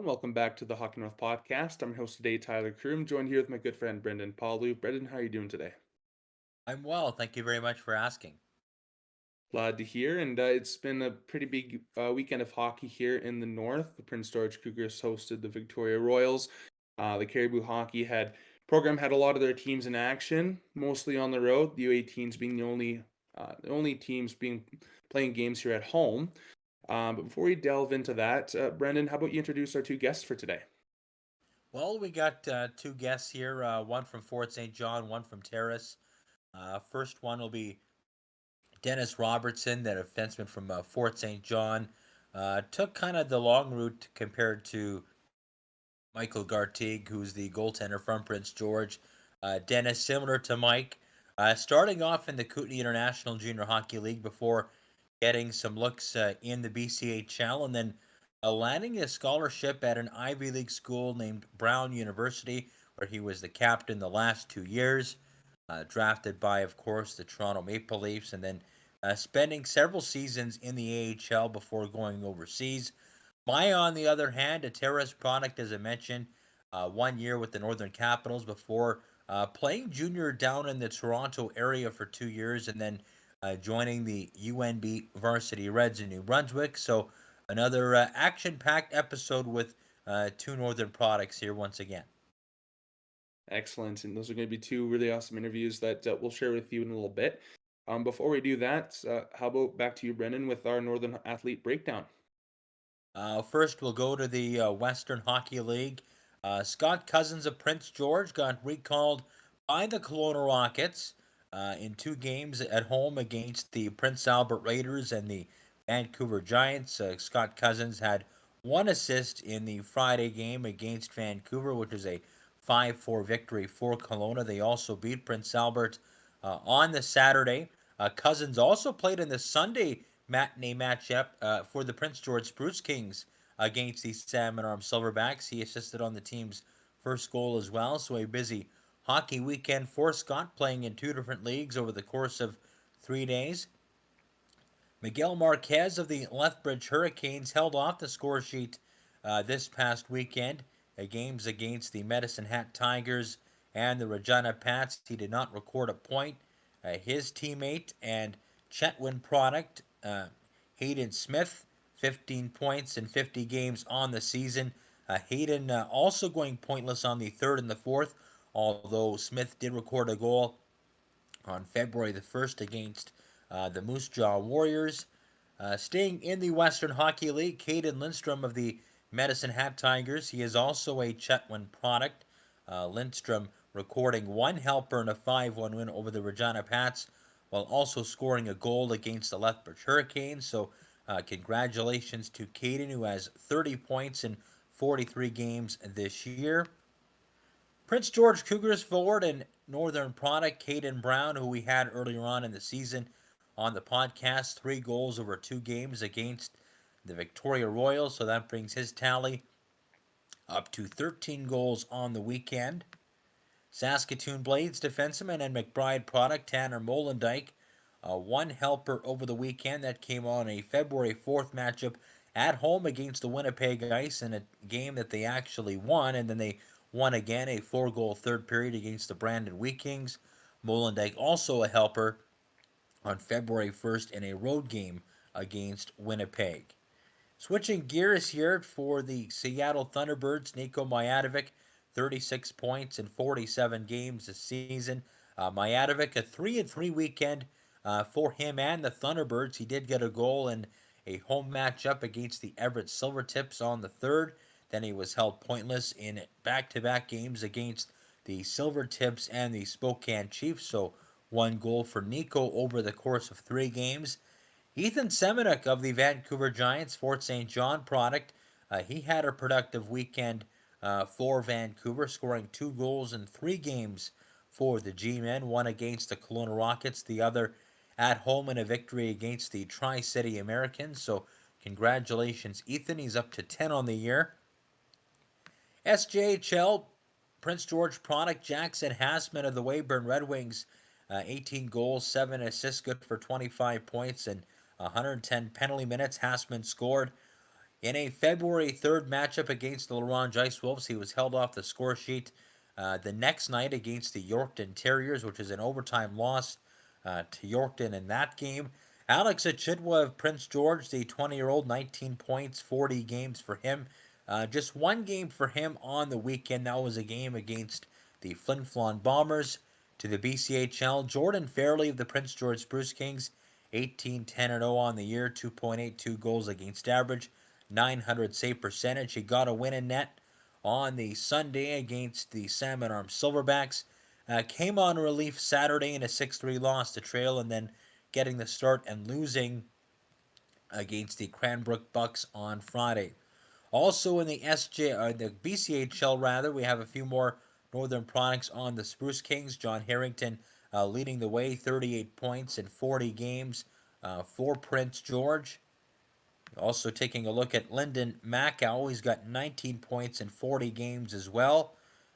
and welcome back to the Hockey North podcast. I'm your host today, Tyler Kroom, joined here with my good friend Brendan Pawliw. Brendan, how are you doing today? I'm well. Thank you very much for asking. Glad to hear. And it's been a pretty big weekend of hockey here in the north. The Prince George Cougars hosted the Victoria Royals. The Cariboo Hockey program had a lot of their teams in action, mostly on the road. The U18s being the only teams being playing games here at home. But before we delve into that, Brendan, how about you introduce our two guests for today? Well, we got two guests here, one from Fort St. John, one from Terrace. First one will be Dennis Robertson, the defenseman from Fort St. John. Took kind of the long route compared to Michael Gartig, who's the goaltender from Prince George. Dennis, similar to Mike, starting off in the Kootenay International Junior Hockey League before getting some looks in the BCEHL, and then landing a scholarship at an Ivy League school named Brown University, where he was the captain the last 2 years. Drafted by, of course, the Toronto Maple Leafs, and then spending several seasons in the AHL before going overseas. Myah, on the other hand, a Terrace product, as I mentioned, 1 year with the Northern Capitals before playing junior down in the Toronto area for 2 years, and then joining the UNB Varsity Reds in New Brunswick. So another action-packed episode with two Northern products here once again. Excellent. And those are going to be two really awesome interviews that we'll share with you in a little bit. Before we do that, how about back to you, Brendan, with our Northern Athlete breakdown? First, we'll go to the Western Hockey League. Scott Cousins of Prince George got recalled by the Kelowna Rockets in 2 games at home against the Prince Albert Raiders and the Vancouver Giants. Scott Cousins had one assist in the Friday game against Vancouver, which is a 5-4 victory for Kelowna. They also beat Prince Albert on the Saturday. Cousins also played in the Sunday matinee matchup for the Prince George Spruce Kings against the Salmon Arm Silverbacks. He assisted on the team's first goal as well. So a busy hockey weekend for Scott, playing in 2 different leagues over the course of 3 days. Miguel Marquez of the Lethbridge Hurricanes held off the score sheet this past weekend. Games against the Medicine Hat Tigers and the Regina Pats. He did not record a point. His teammate and Chetwynd product, Hayden Smith, 15 points in 50 games on the season. Hayden also going pointless on the third and the fourth, although Smith did record a goal on February the 1st against the Moose Jaw Warriors. Staying in the Western Hockey League, Caden Lindstrom of the Medicine Hat Tigers. He is also a Chetwynd product. Lindstrom recording one helper in a 5-1 win over the Regina Pats, while also scoring a goal against the Lethbridge Hurricanes. So, congratulations to Caden, who has 30 points in 43 games this year. Prince George Cougars forward and Northern product Caden Brown, who we had earlier on in the season on the podcast, 3 goals over 2 games against the Victoria Royals. So that brings his tally up to 13 goals on the weekend. Saskatoon Blades defenseman and McBride product Tanner Molendijk, one helper over the weekend. That came on a February 4th matchup at home against the Winnipeg Ice in a game that they actually won, and then they won again a 4-goal third period against the Brandon Wheat Kings. Molendijk also a helper on February 1st in a road game against Winnipeg. Switching gears here for the Seattle Thunderbirds, Nico Myatovic, 36 points in 47 games this season. Myatovic, a 3-3 weekend for him and the Thunderbirds. He did get a goal in a home matchup against the Everett Silvertips on the 3rd. Then he was held pointless in back-to-back games against the Silvertips and the Spokane Chiefs. So 1 goal for Nico over the course of 3 games. Ethan Semenuk of the Vancouver Giants, Fort St. John product. He had a productive weekend for Vancouver, scoring 2 goals in 3 games for the G-Men. One against the Kelowna Rockets, the other at home in a victory against the Tri-City Americans. So congratulations, Ethan. He's up to 10 on the year. SJHL, Prince George product, Jackson Hassman of the Weyburn Red Wings, 18 goals, 7 assists, good for 25 points and 110 penalty minutes. Hassman scored In a February 3rd matchup against the Laurent Ice Wolves, he was held off the score sheet the next night against the Yorkton Terriers, which is an overtime loss to Yorkton in that game. Alex Achidwa of Prince George, the 20-year-old, 19 points, 40 games for him. Just one game for him on the weekend. That was a game against the Flin Flon Bombers to the BCEHL. Jordan Fairley of the Prince George Spruce Kings, 18-10-0 on the year, 2.82 goals against average, 900 save percentage. He got a win in net on the Sunday against the Salmon Arm Silverbacks. Came on relief Saturday in a 6-3 loss to Trail, and then getting the start and losing against the Cranbrook Bucks on Friday. Also in the the BCHL rather, we have a few more Northern products on the Spruce Kings. John Harrington leading the way, 38 points in 40 games for Prince George. Also taking a look at Lyndon Macau, he's got 19 points in 40 games as well.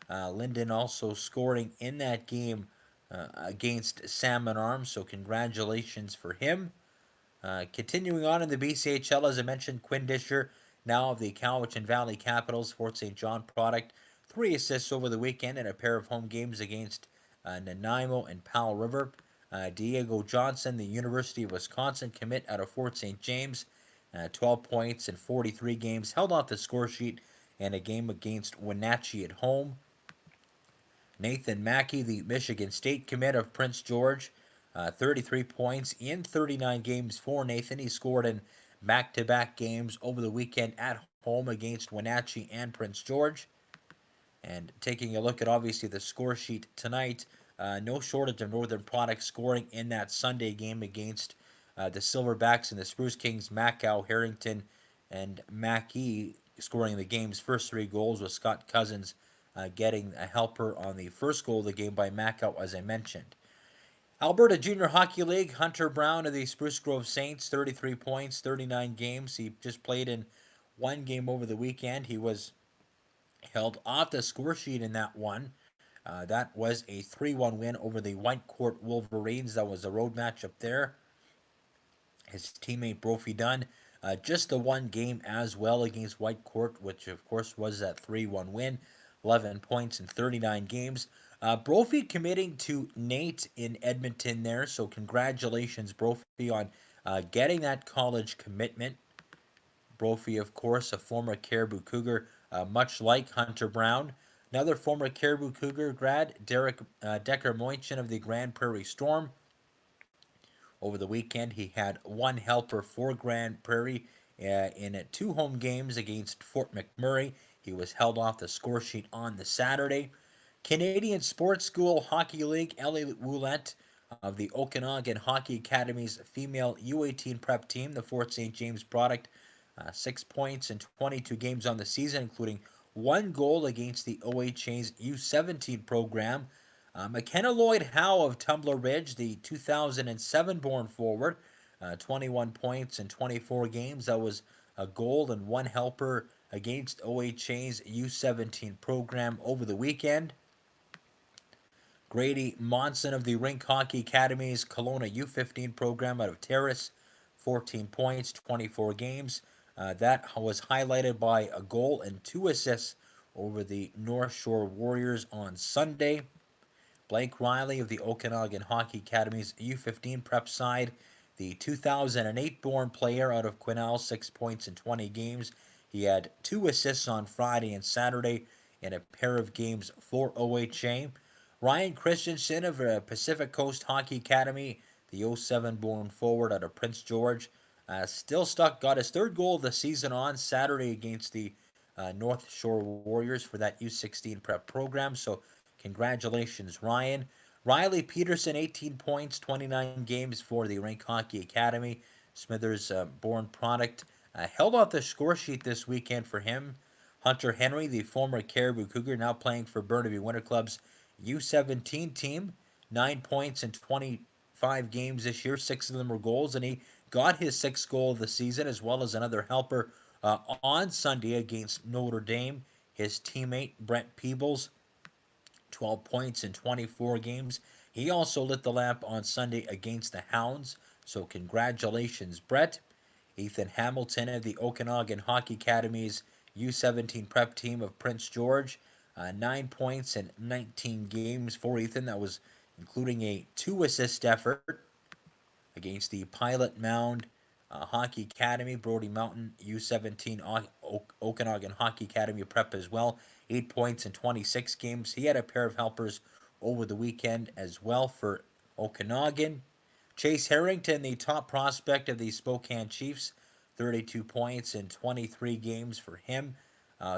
Lyndon also scoring in that game against Salmon Arms, so congratulations for him. Continuing on in the BCHL, as I mentioned, Quinn Disher, now of the Cowichan Valley Capitals, Fort St. John product, 3 assists over the weekend in a pair of home games against Nanaimo and Powell River. Diego Johnson, the University of Wisconsin commit out of Fort St. James, 12 points in 43 games, held off the score sheet in a game against Wenatchee at home. Nathan Mackey, the Michigan State commit of Prince George, 33 points in 39 games for Nathan. He scored in back-to-back games over the weekend at home against Wenatchee and Prince George. And taking a look at obviously the score sheet tonight, no shortage of Northern products scoring in that Sunday game against the Silverbacks and the Spruce Kings. Macau, Harrington, and Mackey scoring the game's first 3 goals, with Scott Cousins getting a helper on the first goal of the game by Macau, as I mentioned. Alberta Junior Hockey League, Hunter Brown of the Spruce Grove Saints, 33 points, 39 games. He just played in one game over the weekend. He was held off the score sheet in that one. That was a 3-1 win over the Whitecourt Wolverines. That was a road matchup there. His teammate Brophy Dunn, just the one game as well against Whitecourt, which of course was that 3-1 win. 11 points in 39 games. Brophy committing to Nate in Edmonton there, so congratulations, Brophy, on getting that college commitment. Brophy, of course, a former Cariboo Cougar, much like Hunter Brown. Another former Cariboo Cougar grad, Derek Decker Moinchin of the Grand Prairie Storm. Over the weekend, he had one helper for Grand Prairie in 2 home games against Fort McMurray. He was held off the score sheet on the Saturday. Canadian Sports School Hockey League, Ellie Woolette of the Okanagan Hockey Academy's female U18 prep team, the Fort St. James product, 6 points in 22 games on the season, including 1 goal against the OHA's U17 program. McKenna Lloyd Howe of Tumbler Ridge, the 2007 born forward, 21 points in 24 games. That was a goal and 1 helper against OHA's U17 program over the weekend. Grady Monson of the Rink Hockey Academy's Kelowna U15 program out of Terrace, 14 points, 24 games. That was highlighted by a goal and 2 assists over the North Shore Warriors on Sunday. Blake Riley of the Okanagan Hockey Academy's U15 prep side, the 2008 born player out of Quesnel, 6 points in 20 games. He had 2 assists on Friday and Saturday in a pair of games for OHA. Ryan Christensen of Pacific Coast Hockey Academy, the 07 born forward out of Prince George, still stuck, got his 3rd goal of the season on Saturday against the North Shore Warriors for that U16 prep program. So congratulations, Ryan. Riley Peterson, 18 points, 29 games for the Rink Hockey Academy. Smithers born product. Held off the score sheet this weekend for him. Hunter Henry, the former Cariboo Cougar, now playing for Burnaby Winter Club's U17 team. 9 points in 25 games this year. 6 of them were goals, and he got his 6th goal of the season, as well as another helper on Sunday against Notre Dame. His teammate, Brent Peebles, 12 points in 24 games. He also lit the lamp on Sunday against the Hounds, so congratulations, Brett. Ethan Hamilton of the Okanagan Hockey Academy's U17 prep team of Prince George. 9 points in 19 games for Ethan. That was including a 2-assist effort against the Pilot Mound Hockey Academy, Brody Mountain U17 Okanagan Hockey Academy prep as well. 8 points in 26 games. He had a pair of helpers over the weekend as well for Okanagan. Chase Harrington, the top prospect of the Spokane Chiefs, 32 points in 23 games for him.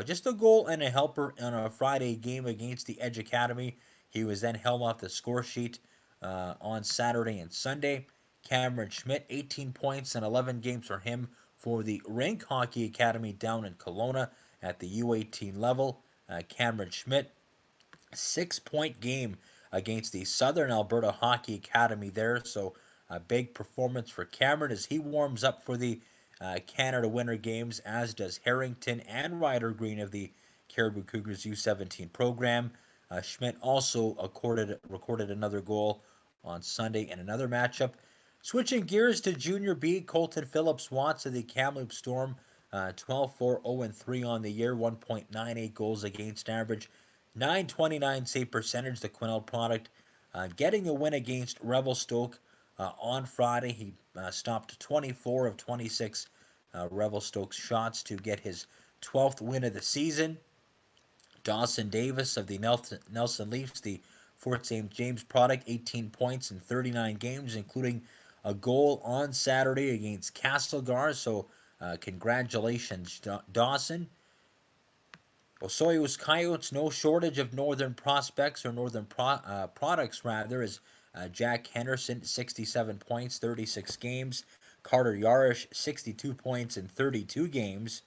Just a goal and a helper on a Friday game against the Edge Academy. He was then held off the score sheet on Saturday and Sunday. Cameron Schmidt, 18 points and 11 games for him for the Rink Hockey Academy down in Kelowna at the U18 level. Cameron Schmidt, 6-point game against the Southern Alberta Hockey Academy there. So a big performance for Cameron as he warms up for the Canada Winter Games, as does Harrington and Ryder Green of the Cariboo Cougars U17 program. Schmidt also recorded another goal on Sunday in another matchup. Switching gears to Junior B, Colton Phillips Watts of the Kamloops Storm, 12-4-0-3 on the year, 1.98 goals against average, 929 save percentage, the Quesnel product. Getting a win against Revelstoke on Friday. He stopped 24 of 26 Revelstoke's shots to get his 12th win of the season. Dawson Davis of the Nelson Leafs, the Fort St. James product, 18 points in 39 games, including a goal on Saturday against Castlegar. So congratulations, Dawson. Osoyoos Coyotes, no shortage of northern prospects, or northern products rather, as Jack Henderson, 67 points, 36 games. Carter Yarish, 62 points in 32 games.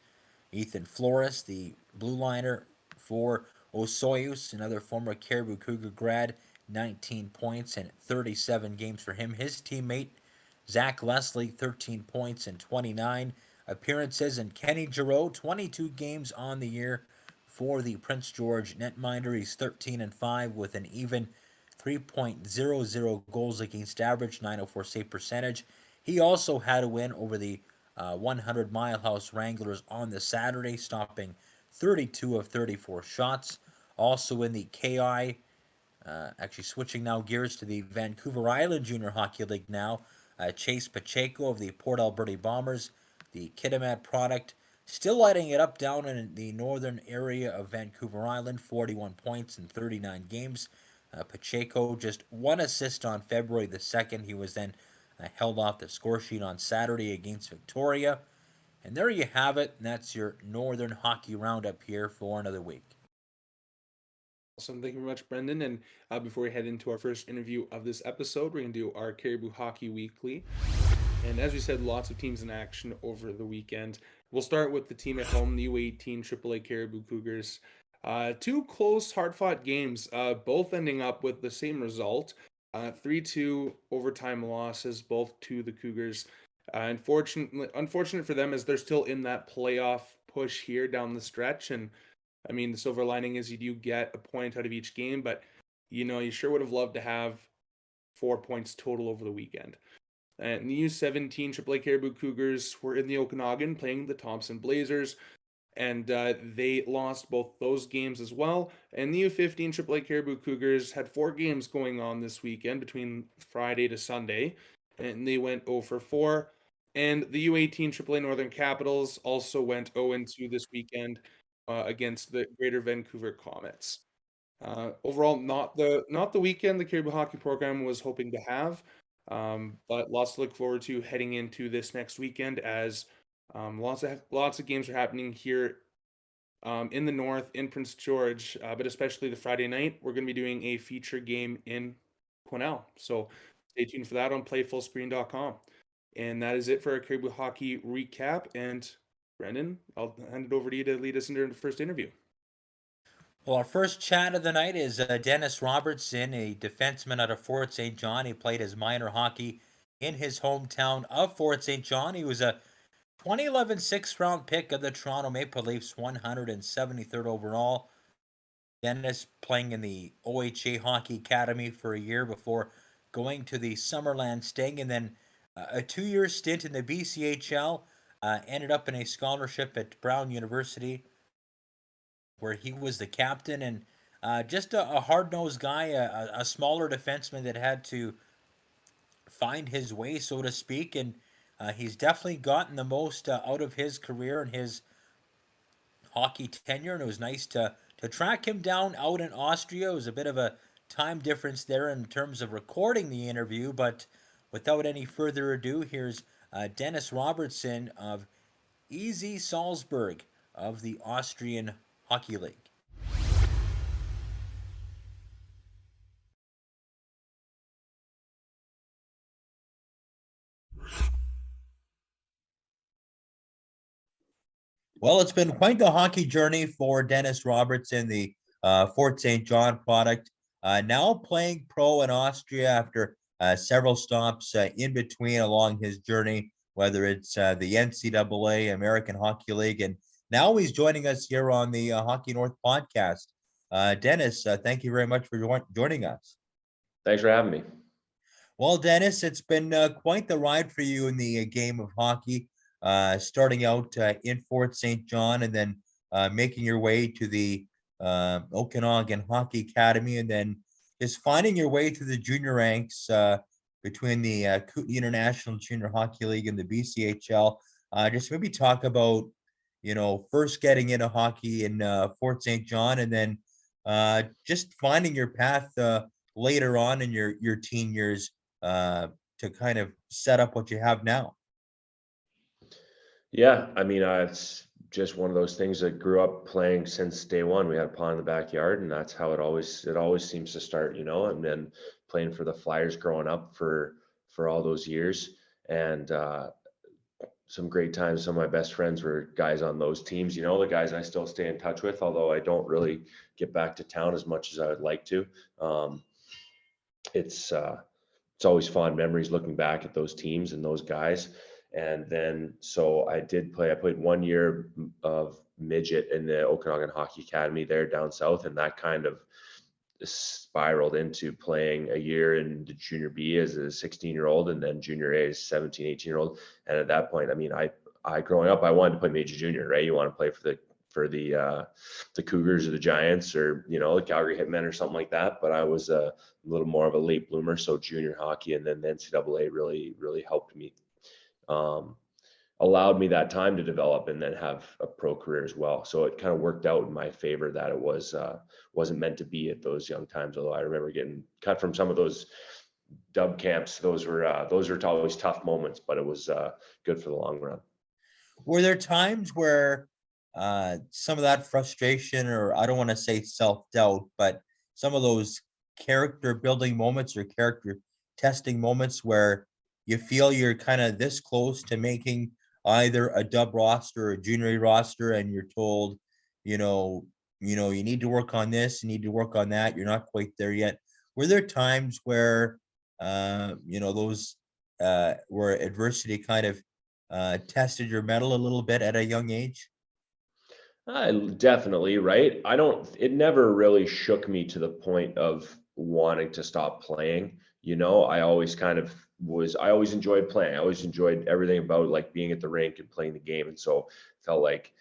Ethan Flores, the blue liner for Osoyoos, another former Cariboo Cougar grad, 19 points in 37 games for him. His teammate, Zach Leslie, 13 points in 29 appearances. And Kenny Giroux, 22 games on the year for the Prince George netminder. He's 13-5 with an even 3.00 goals against average, 904 save percentage. He also had a win over the 100 Mile House Wranglers on the Saturday, stopping 32 of 34 shots. Also in the KI, actually switching now gears to the Vancouver Island Junior Hockey League now. Chase Pacheco of the Port Alberta Bombers, the Kitimat product, still lighting it up down in the northern area of Vancouver Island, 41 points in 39 games. Pacheco just 1 assist on February the 2nd. He was then held off the score sheet on Saturday against Victoria. And there you have it. And that's your Northern Hockey Roundup here for another week. Awesome. Thank you very much, Brendan. And before we head into our first interview of this episode, we're going to do our Cariboo Hockey Weekly. And as we said, lots of teams in action over the weekend. We'll start with the team at home, the U18 AAA Cariboo Cougars. 2 close, hard-fought games, both ending up with the same result. 3-2 overtime losses, both to the Cougars. Unfortunate for them, as they're still in that playoff push here down the stretch. And I mean, the silver lining is you do get a point out of each game, but you sure would have loved to have 4 points total over the weekend. And the U17 AAA Cariboo Cougars were in the Okanagan playing the Thompson Blazers, and they lost both those games as well. And the U15 AAA Cariboo Cougars had 4 games going on this weekend between Friday to Sunday, and they went 0-4. And the U18 AAA Northern Capitals also went 0-2 this weekend against the Greater Vancouver Comets. Overall, not the weekend the Cariboo Hockey program was hoping to have. But lots to look forward to heading into this next weekend, as lots of games are happening here in the north, in Prince George, but especially the Friday night. We're going to be doing a feature game in Quesnel, so stay tuned for that on playfullscreen.com. And that is it for our Cariboo Hockey recap. And Brendan, I'll hand it over to you to lead us into the first interview. Well, our first chat of the night is Dennis Robertson, a defenseman out of Fort St. John. He played his minor hockey in his hometown of Fort St. John. He was a 2011 6th-round pick of the Toronto Maple Leafs, 173rd overall. Dennis playing in the OHA Hockey Academy for a year before going to the Summerland Sting, and then a 2-year stint in the BCEHL ended up in a scholarship at Brown University, where he was the captain and just a hard nosed guy, a smaller defenseman that had to find his way, so to speak. And he's definitely gotten the most out of his career and his hockey tenure. And it was nice to track him down out in Austria. It was a bit of a time difference there in terms of recording the interview, but without any further ado, here's Dennis Robertson of EZ Salzburg of the Austrian Hockey League. Well, it's been quite the hockey journey for Dennis Robertson, the Fort St. John product. Now playing pro in Austria after several stops in between along his journey, whether it's the NCAA, American Hockey League, and now he's joining us here on the Hockey North podcast. Dennis, thank you very much for joining us. Thanks for having me. Well, Dennis, it's been quite the ride for you in the game of hockey, starting out in Fort St. John and then making your way to the Okanagan Hockey Academy, and then just finding your way through the junior ranks between the Kootenay International Junior Hockey League and the BCEHL. Just maybe talk about, first getting into hockey in Fort St. John, and then just finding your path later on in your teen years to kind of set up what you have now. Yeah, I mean, it's just one of those things that grew up playing since day one. We had a pond in the backyard, and that's how it always seems to start, and then playing for the Flyers growing up for all those years, and some great times. Some of my best friends were guys on those teams, the guys I still stay in touch with, although I don't really get back to town as much as I would like to. It's always fond memories looking back at those teams and those guys. And then, so I played 1 year of midget in the Okanagan Hockey Academy there down south. And that kind of spiraled into playing a year in the junior B as a 16-year-old and then junior A as 17, 18-year-old. And at that point, I mean, I growing up, I wanted to play major junior, right? You want to play for the Cougars or the Giants or, the Calgary Hitmen or something like that. But I was a little more of a late bloomer. So junior hockey and then the NCAA really, really helped me, allowed me that time to develop and then have a pro career as well. So it kind of worked out in my favor that it wasn't meant to be at those young times. Although I remember getting cut from some of those dub camps. Those were always tough moments, but it was good for the long run. Were there times where some of that frustration, or I don't want to say self-doubt, but some of those character building moments or character testing moments where you feel you're kind of this close to making either a dub roster or a junior A roster, and you're told, you need to work on this, you need to work on that, you're not quite there yet? Were there times where, those where adversity kind of tested your mettle a little bit at a young age? Definitely, right? It never really shook me to the point of wanting to stop playing. I always I always enjoyed playing. I always enjoyed everything about like being at the rink and playing the game. And so felt like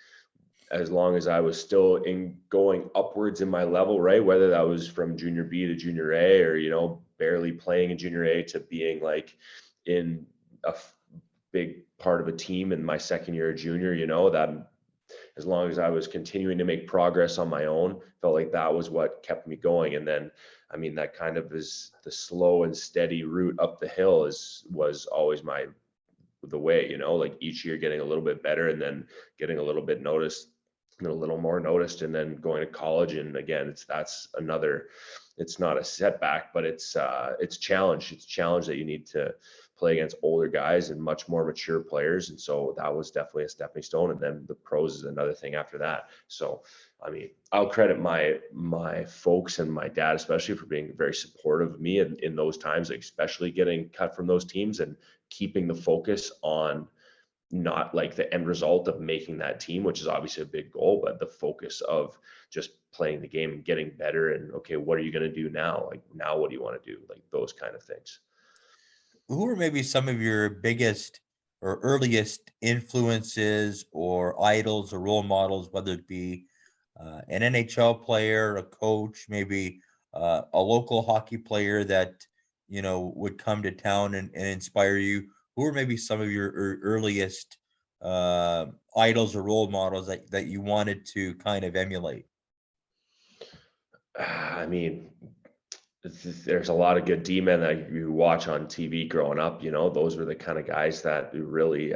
as long as I was still going upwards in my level, right? Whether that was from junior B to junior A or, barely playing in junior A to being like in a big part of a team in my second year of junior, that as long as I was continuing to make progress on my own, felt like that was what kept me going. And then, I mean, that kind of is the slow and steady route up the hill was always the way, like each year getting a little bit better and then getting a little bit noticed and a little more noticed and then going to college. And again, it's not a setback, but it's challenge. It's challenge that you need to play against older guys and much more mature players. And so that was definitely a stepping stone. And then the pros is another thing after that. So, I mean, I'll credit my folks and my dad, especially, for being very supportive of me in those times, like especially getting cut from those teams and keeping the focus on not like the end result of making that team, which is obviously a big goal, but the focus of just playing the game and getting better. And okay, what are you going to do now? Like now, what do you want to do? Like those kind of things. Who are maybe some of your biggest or earliest influences or idols or role models, whether it be an NHL player, a coach, maybe a local hockey player that would come to town and inspire you? Who are maybe some of your earliest idols or role models that you wanted to kind of emulate? I mean, there's a lot of good D-men that you watch on TV growing up. Those were the kind of guys that you really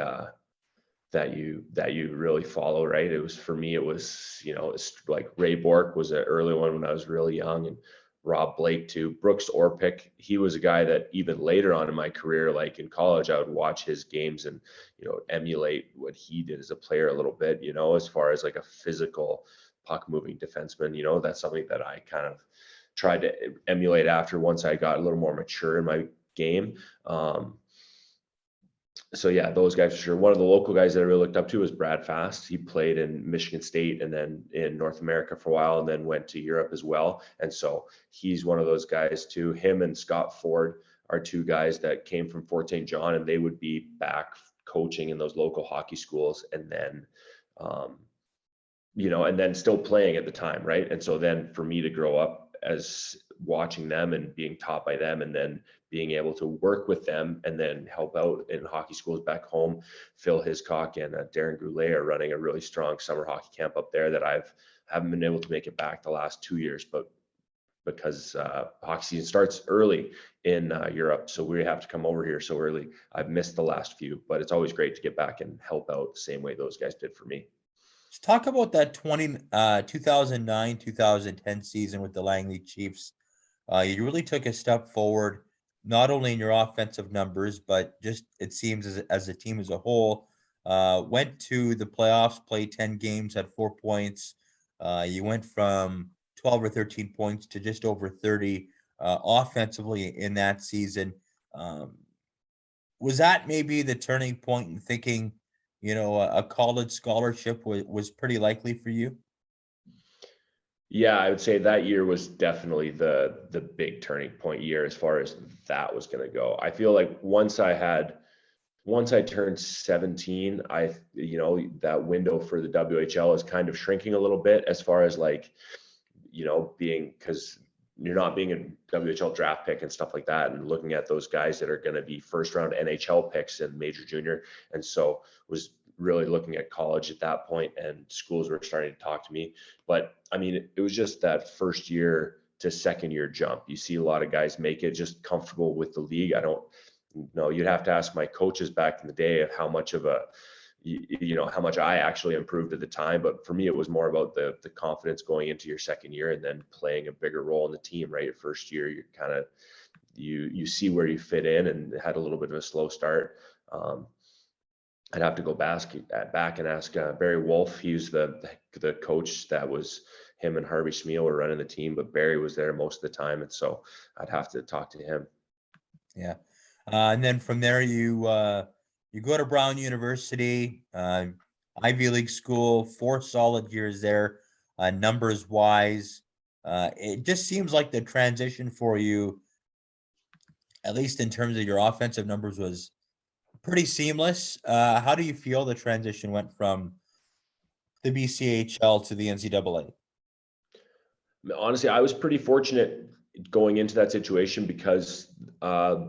really follow, right? It was, for me, it was, it's like Ray Bork was an early one when I was really young, and Rob Blake too. Brooks Orpik, he was a guy that even later on in my career, like in college, I would watch his games and, emulate what he did as a player a little bit, as far as like a physical puck moving defenseman. That's something that I kind of tried to emulate after, once I got a little more mature in my game. So yeah, those guys for sure. One of the local guys that I really looked up to was Brad Fast. He played in Michigan State and then in North America for a while, and then went to Europe as well. And so he's one of those guys too. Him and Scott Ford are two guys that came from Fort St. John, and they would be back coaching in those local hockey schools, and then and then still playing at the time, right? And so then for me to grow up as watching them and being taught by them, and then being able to work with them and then help out in hockey schools back home. Phil Hiscock and Darren Goulet are running a really strong summer hockey camp up there that haven't been able to make it back the last 2 years, but because hockey season starts early in Europe, so we have to come over here so early. I've missed the last few, but it's always great to get back and help out the same way those guys did for me. Let's talk about that 2009, 2010 season with the Langley Chiefs. You really took a step forward, not only in your offensive numbers, but just, it seems, as a team as a whole. Went to the playoffs, played 10 games, had 4 points. You went from 12 or 13 points to just over 30 offensively in that season. Was that maybe the turning point in thinking, a college scholarship was pretty likely for you? Yeah, I would say that year was definitely the big turning point year as far as that was going to go. I feel like once I turned 17, that window for the WHL is kind of shrinking a little bit, as far as like, because you're not being a WHL draft pick and stuff like that, and looking at those guys that are going to be first round NHL picks in major junior. And so was really looking at college at that point, and schools were starting to talk to me. But I mean, it was just that first year to second year jump. You see a lot of guys make it just comfortable with the league. I don't know. You'd have to ask my coaches back in the day of how much of how much I actually improved at the time. But for me, it was more about the confidence going into your second year and then playing a bigger role in the team, right? Your first year, you're kind of, you see where you fit in, and had a little bit of a slow start. I'd have to go back and ask Barry Wolf. He was the coach that was, him and Harvey Schmiel were running the team, but Barry was there most of the time. And so I'd have to talk to him. Yeah. And then from there, you go to Brown University, Ivy League school, 4 solid years there, numbers wise. It just seems like the transition for you, at least in terms of your offensive numbers, was pretty seamless. How do you feel the transition went from the BCEHL to the NCAA? Honestly, I was pretty fortunate going into that situation, because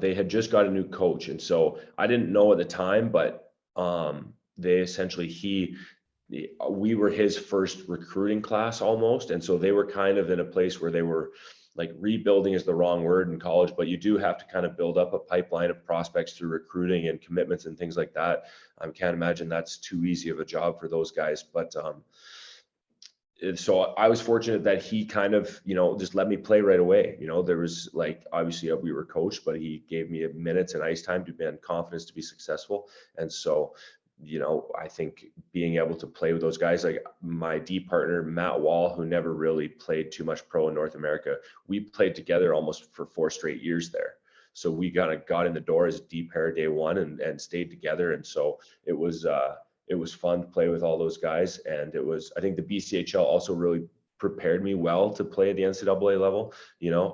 they had just got a new coach. And so I didn't know at the time, but they essentially, we were his first recruiting class almost. And so they were kind of in a place where they were, like, rebuilding is the wrong word in college, but you do have to kind of build up a pipeline of prospects through recruiting and commitments and things like that. I can't imagine that's too easy of a job for those guys. But so I was fortunate that he kind of, just let me play right away. There was, like, obviously we were coached, but he gave me minutes and ice time to be in confidence to be successful. And so, I think being able to play with those guys, like my D partner, Matt Wall, who never really played too much pro in North America, we played together almost for 4 straight years there. So we got in the door as a D pair day one, and stayed together. And so it was fun to play with all those guys. And I think the BCHL also really prepared me well to play at the NCAA level.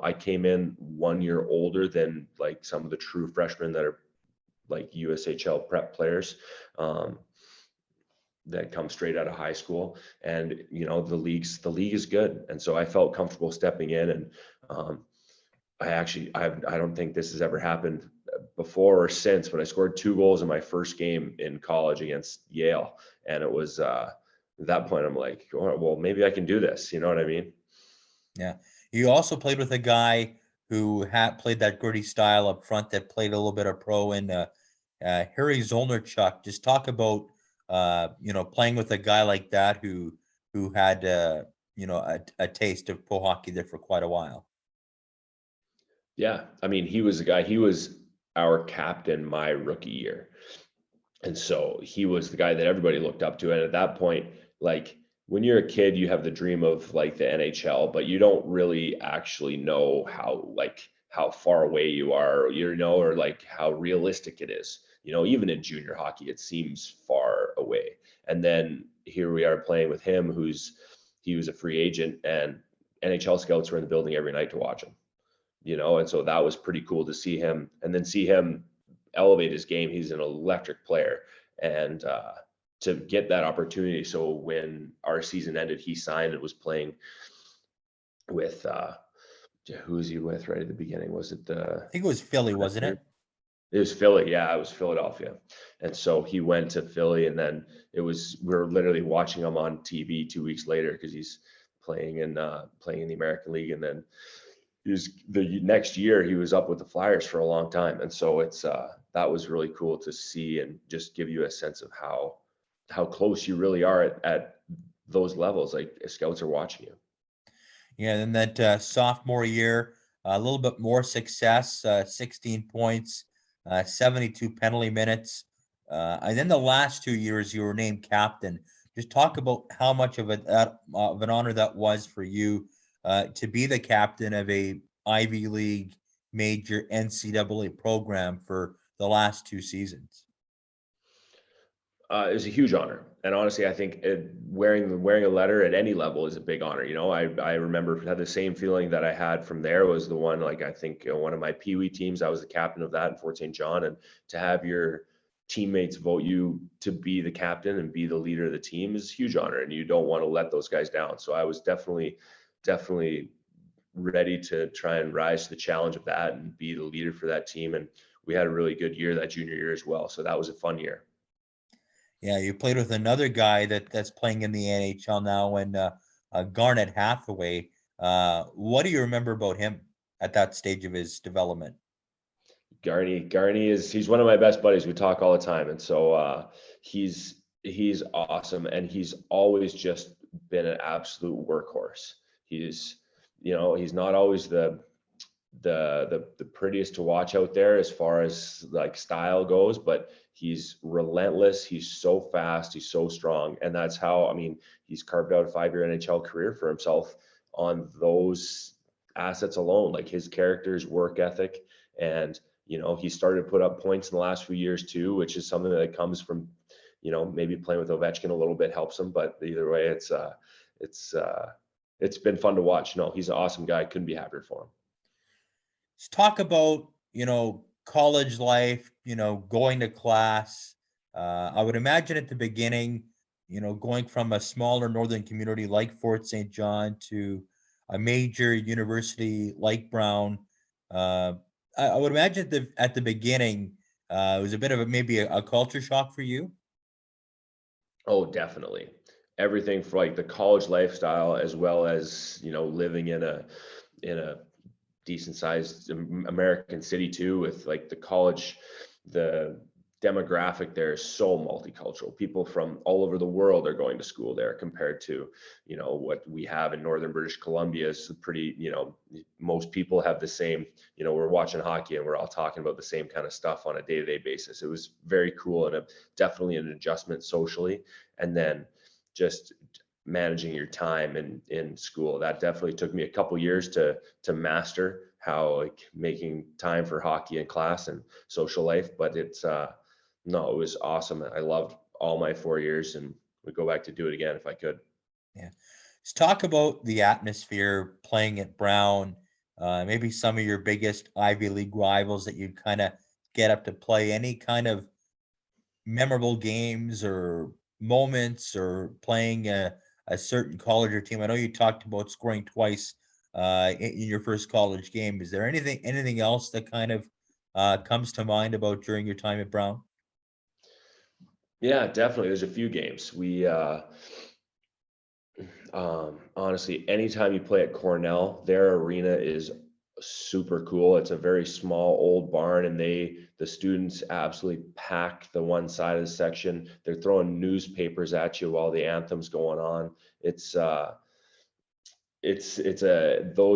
I came in 1 year older than, like, some of the true freshmen that are like USHL prep players that come straight out of high school, and the league is good, and so I felt comfortable stepping in, and I don't think this has ever happened before or since, but I scored 2 goals in my first game in college against Yale, and it was at that point I'm like, oh, well, maybe I can do this. You know what I mean? Yeah. You also played with a guy who had played that gritty style up front that played a little bit of pro in Harry Zolnarchuk. Just talk about playing with a guy like that who had a taste of pro hockey there for quite a while. Yeah, I mean, he was our captain my rookie year. And so he was the guy that everybody looked up to. And at that point, like when you're a kid, you have the dream of like the NHL, but you don't really actually know how far away you are, or like how realistic it is. Even in junior hockey, it seems far away. And then here we are playing with him, he was a free agent, and NHL scouts were in the building every night to watch him. And so that was pretty cool to see him, and then see him elevate his game. He's an electric player, and to get that opportunity. So when our season ended, he signed and was playing with who was he with right at the beginning? Was it I think it was Philly, wasn't it? It was Philly. Yeah, it was Philadelphia. And so he went to Philly, and then we were literally watching him on TV 2 weeks later because he's playing in the American League, and then the next year he was up with the Flyers for a long time. And so that was really cool to see, and just give you a sense of how close you really are at those levels. Like scouts are watching you. Yeah, and then that sophomore year, a little bit more success, 16 points, 72 penalty minutes. And then the last 2 years you were named captain. Just talk about how much of an honor that was for you to be the captain of a Ivy League major NCAA program for the last 2 seasons. It was a huge honor, and honestly, I think wearing a letter at any level is a big honor. I remember had the same feeling that I had from there. Was the one, like, I think one of my Pee Wee teams, I was the captain of that in Fort St. John, and to have your teammates vote you to be the captain and be the leader of the team is a huge honor, and you don't want to let those guys down. So I was definitely ready to try and rise to the challenge of that and be the leader for that team. And we had a really good year that junior year as well. So that was a fun year. Yeah, you played with another guy that's playing in the NHL now, and Garnet Hathaway. What do you remember about him at that stage of his development? Garney he's one of my best buddies. We talk all the time, and so he's awesome, and he's always just been an absolute workhorse. He's not always the prettiest to watch out there as far as like style goes, but he's relentless. He's so fast. He's so strong, and that's how, I mean, he's carved out a 5-year NHL career for himself on those assets alone, like his character's work ethic. And he started to put up points in the last few years too, which is something that comes from maybe playing with Ovechkin a little bit helps him, but either way, it's been fun to watch. No, he's an awesome guy. Couldn't be happier for him. Let's talk about, college life, going to class. I would imagine at the beginning, going from a smaller northern community like Fort St. John to a major university like Brown. I would imagine at the beginning, it was a bit of maybe a culture shock for you. Oh, definitely. Everything for like the college lifestyle, as well as, living in a decent sized American city too, with like the demographic there is so multicultural. People from all over the world are going to school there, compared to, what we have in northern British Columbia is pretty, most people have the same, we're watching hockey and we're all talking about the same kind of stuff on a day-to-day basis. It was very cool, and definitely an adjustment socially. And then just managing your time in school, that definitely took me a couple years to master how, like, making time for hockey and class and social life. But it's no, it was awesome. I loved all my 4 years, and would go back to do it again if I could. Yeah. Let's talk about the atmosphere playing at Brown. Maybe some of your biggest Ivy League rivals that you kind of get up to play? Any kind of memorable games or moments or playing a certain college or team? I know you talked about scoring twice in your first college game. Is there anything else that kind of comes to mind about during your time at Brown? Yeah, definitely. There's a few games. Honestly, anytime you play at Cornell, their arena is super cool. It's a very small old barn, and the students absolutely pack the one side of the section. They're throwing newspapers at you while the anthem's going on. It's those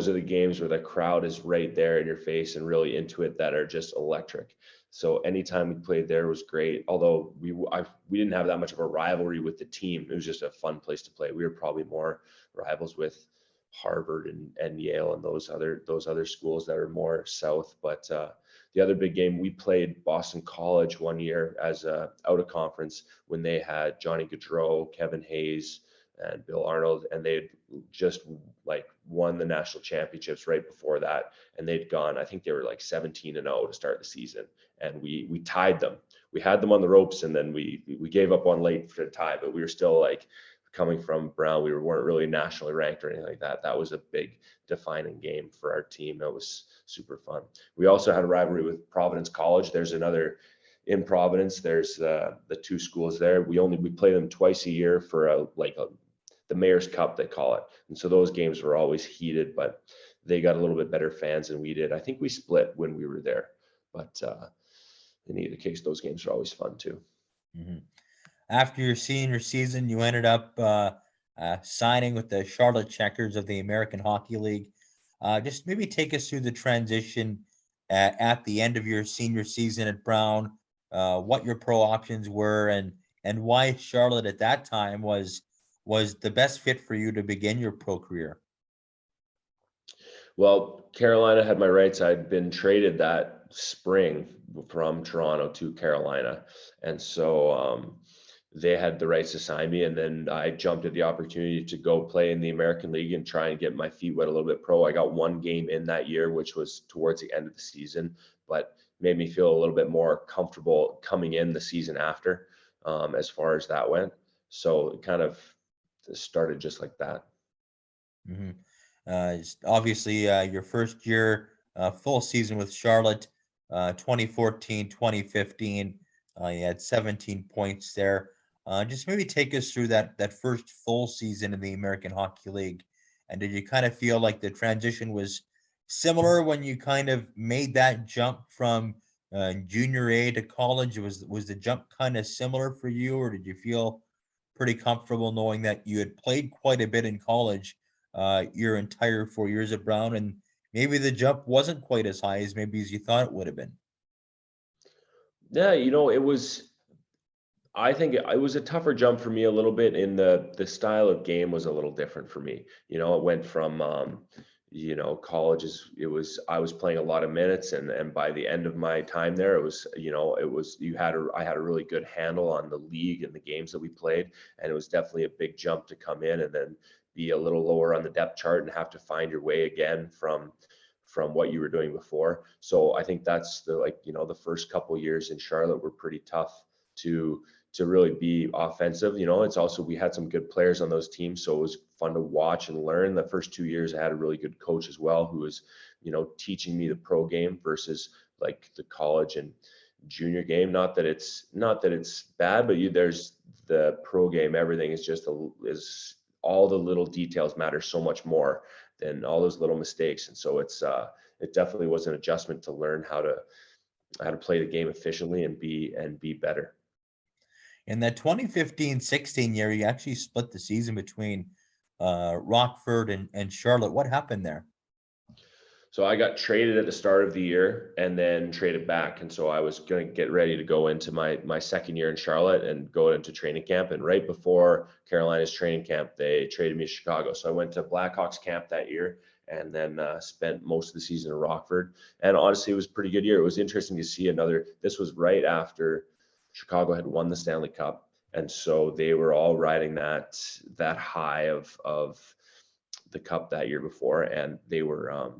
are the games where the crowd is right there in your face and really into it, that are just electric. So anytime we played there was great. Although we didn't have that much of a rivalry with the team. It was just a fun place to play. We were probably more rivals with Harvard and Yale and those other schools that are more south. But the other big game, we played Boston College one year as a out of conference when they had Johnny Gaudreau, Kevin Hayes, and Bill Arnold, and they'd just like won the national championships right before that, and they'd gone, I think they were like 17-0 to start the season, and we tied them. We had them on the ropes, and then we gave up one late for the tie, but we were still like, coming from Brown, we weren't really nationally ranked or anything like that. That was a big defining game for our team. That was super fun. We also had a rivalry with Providence College. There's another in Providence. There's the two schools there. We play them twice a year for the Mayor's Cup, they call it. And so those games were always heated, but they got a little bit better fans than we did. I think we split when we were there, but in either case, those games are always fun too. Mhm. After your senior season, you ended up signing with the Charlotte Checkers of the American Hockey League. Just maybe take us through the transition at the end of your senior season at Brown, what your pro options were, and why Charlotte at that time was the best fit for you to begin your pro career. Well, Carolina had my rights. I'd been traded that spring from Toronto to Carolina. And so they had the rights to sign me. And then I jumped at the opportunity to go play in the American League and try and get my feet wet a little bit pro. I got one game in that year, which was towards the end of the season, but made me feel a little bit more comfortable coming in the season after, as far as that went. So it kind of started just like that. Mhm. Obviously, your first year, full season with Charlotte, 2014, 2015, you had 17 points there. Just maybe take us through that first full season in the American Hockey League. And did you kind of feel like the transition was similar when you kind of made that jump from junior A to college? Was the jump kind of similar for you, or did you feel pretty comfortable knowing that you had played quite a bit in college your entire 4 years at Brown, and maybe the jump wasn't quite as high as maybe as you thought it would have been? Yeah, I think it was a tougher jump for me a little bit, in the style of game was a little different for me. It went from college I was playing a lot of minutes, and by the end of my time there, I had a really good handle on the league and the games that we played, and it was definitely a big jump to come in and then be a little lower on the depth chart and have to find your way again from what you were doing before. So I think that's the first couple of years in Charlotte were pretty tough to really be offensive. It's also, we had some good players on those teams, so it was fun to watch and learn. The first 2 years I had a really good coach as well, who was teaching me the pro game versus like the college and junior game. Not that it's bad, but there's the pro game, everything is is all the little details matter so much more than all those little mistakes. And so it definitely was an adjustment to learn how to play the game efficiently and be better. In that 2015-16 year, you actually split the season between Rockford and Charlotte. What happened there? So I got traded at the start of the year and then traded back. And so I was going to get ready to go into my second year in Charlotte and go into training camp. And right before Carolina's training camp, they traded me to Chicago. So I went to Blackhawks camp that year and then spent most of the season in Rockford. And honestly, it was a pretty good year. It was interesting to see this was right after Chicago had won the Stanley Cup. And so they were all riding that high of the cup that year before. And they were,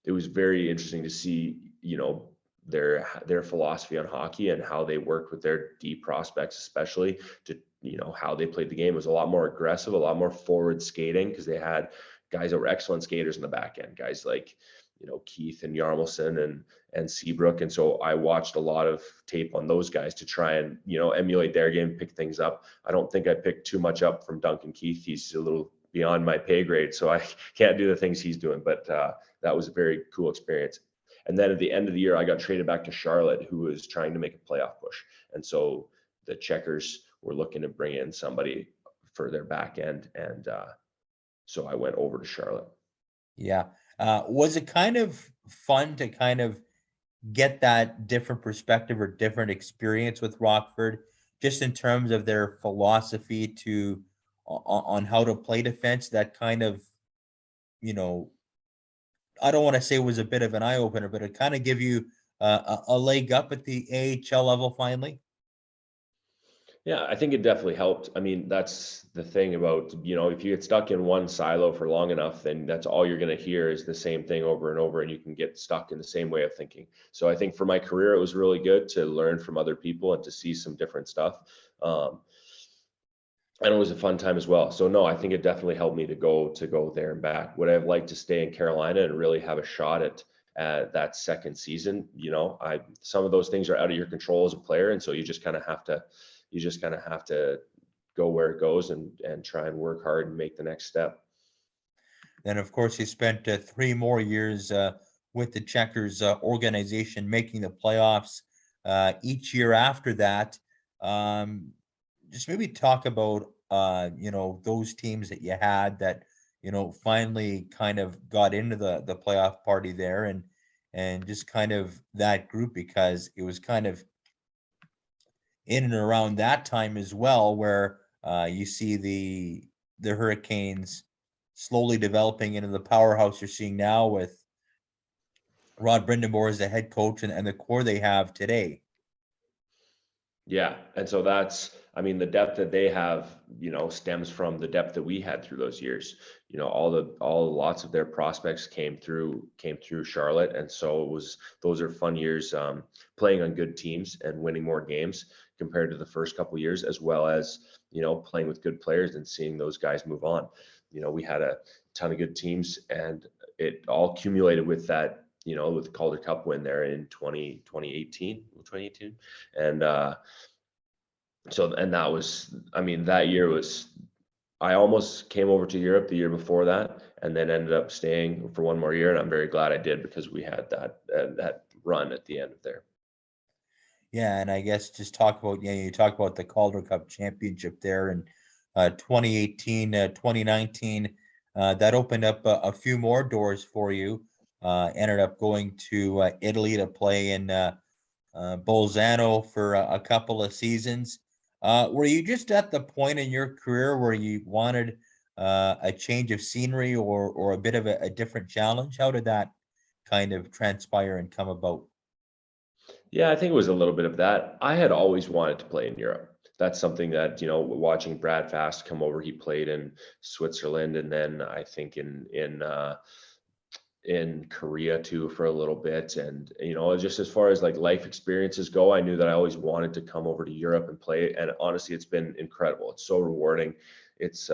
it was very interesting to see, their philosophy on hockey and how they work with their D prospects, especially to, how they played the game was a lot more aggressive, a lot more forward skating, because they had guys that were excellent skaters in the back end, guys like, Keith and Yarmelson and Seabrook. And so I watched a lot of tape on those guys to try and, emulate their game, pick things up. I don't think I picked too much up from Duncan Keith. He's a little beyond my pay grade, so I can't do the things he's doing, but that was a very cool experience. And then at the end of the year, I got traded back to Charlotte, who was trying to make a playoff push. And so the Checkers were looking to bring in somebody for their back end. And so I went over to Charlotte. Yeah. Was it kind of fun to kind of get that different perspective or different experience with Rockford, just in terms of their philosophy on how to play defense? That kind of, I don't want to say it was a bit of an eye opener, but it kind of give you a leg up at the AHL level finally. Yeah, I think it definitely helped. I mean, that's the thing about, if you get stuck in one silo for long enough, then that's all you're going to hear is the same thing over and over, and you can get stuck in the same way of thinking. So I think for my career, it was really good to learn from other people and to see some different stuff. And it was a fun time as well. So no, I think it definitely helped me to go there and back. Would I have liked to stay in Carolina and really have a shot at that second season? Some of those things are out of your control as a player, and so you just kind of have to go where it goes and try and work hard and make the next step. Then, of course, you spent 3 more years with the Checkers organization, making the playoffs each year after that. Just maybe talk about, those teams that you had that, finally kind of got into the playoff party there, and just kind of that group, because it was kind of in and around that time as well, where you see the Hurricanes slowly developing into the powerhouse you're seeing now with Rod Brindamore as the head coach and the core they have today. Yeah. And so the depth that they have, stems from the depth that we had through those years. Lots of their prospects came through Charlotte. And so those are fun years, playing on good teams and winning more games compared to the first couple of years, as well as, playing with good players and seeing those guys move on. We had a ton of good teams, and it all accumulated with that, with the Calder Cup win there in 2018. And that was, that year was, I almost came over to Europe the year before that, and then ended up staying for one more year. And I'm very glad I did, because we had that run at the end of there. Yeah, and I guess just talk about, you talk about the Calder Cup championship there in 2018, 2019. That opened up a few more doors for you. Ended up going to Italy to play in Bolzano for a couple of seasons. Were you just at the point in your career where you wanted a change of scenery or a bit of a different challenge? How did that kind of transpire and come about? Yeah, I think it was a little bit of that. I had always wanted to play in Europe. That's something that, watching Brad Fast come over, he played in Switzerland, and then I think in Korea too for a little bit. And, just as far as like life experiences go, I knew that I always wanted to come over to Europe and play. And honestly, it's been incredible. It's so rewarding. It's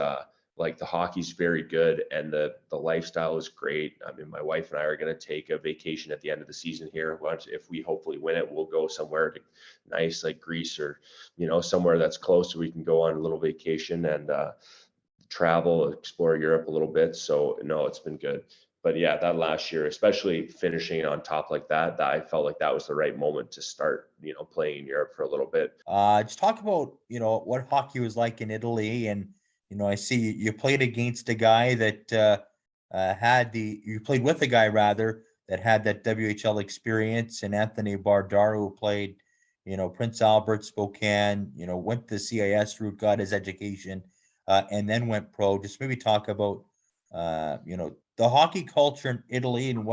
like the hockey's very good, and the lifestyle is great. My wife and I are going to take a vacation at the end of the season here. If we hopefully win it, we'll go somewhere nice like Greece or, somewhere that's close, so we can go on a little vacation and travel, explore Europe a little bit. So no, it's been good. But yeah, that last year, especially finishing on top like that I felt like that was the right moment to start, playing in Europe for a little bit. Just talk about, what hockey was like in Italy. And, I see you played against a guy that you played with a guy rather that had that WHL experience, and Anthony Bardar, who played, Prince Albert, Spokane, went the CIS route, got his education, and then went pro. Just maybe talk about, the hockey culture in Italy and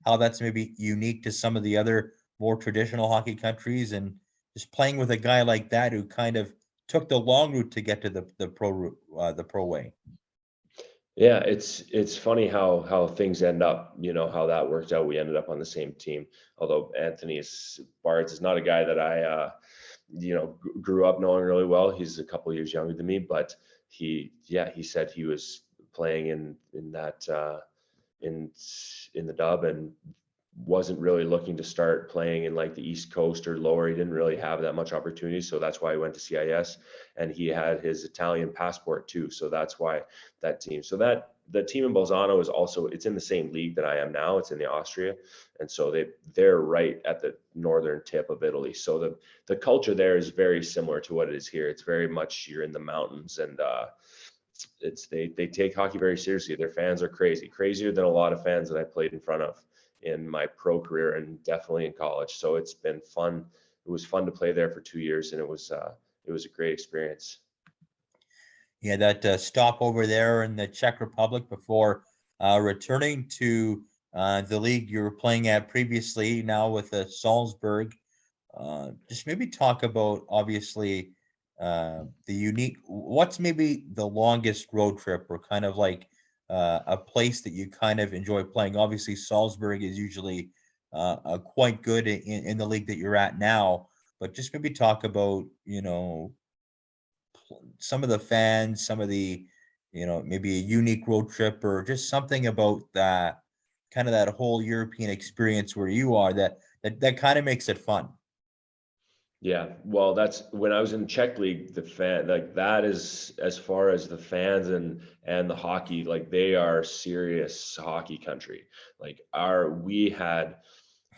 how that's maybe unique to some of the other more traditional hockey countries, and just playing with a guy like that who kind of took the long route to get to the pro route, the pro way. Yeah, it's funny how things end up, how that worked out. We ended up on the same team. Although Anthony Bards is not a guy that I grew up knowing really well. He's a couple years younger than me, but he said he was playing in that in the dub and wasn't really looking to start playing in like the East Coast or lower. He didn't really have that much opportunity, so that's why he went to CIS, and he had his Italian passport too. So that's why that team. So that the team in Bolzano is also, it's in the same league that I am now. It's in the Austria, and so they're right at the northern tip of Italy. So the culture there is very similar to what it is here. It's very much you're in the mountains, and they take hockey very seriously. Their fans are crazier than a lot of fans that I played in front of in my pro career and definitely in college. So it's been fun. It was fun to play there for 2 years, and it was a great experience. Yeah, that stop over there in the Czech Republic before returning to the league you were playing at previously, now with Salzburg. Just maybe talk about, obviously, the unique, what's maybe the longest road trip or kind of like a place that you kind of enjoy playing. Obviously, Salzburg is usually quite good in the league that you're at now, but just maybe talk about, some of the fans, some of the, maybe a unique road trip or just something about that kind of that whole European experience where you are that kind of makes it fun. Yeah, well, that's when I was in Czech league, the fan like that is as far as the fans and the hockey, like they are serious hockey country. Like we had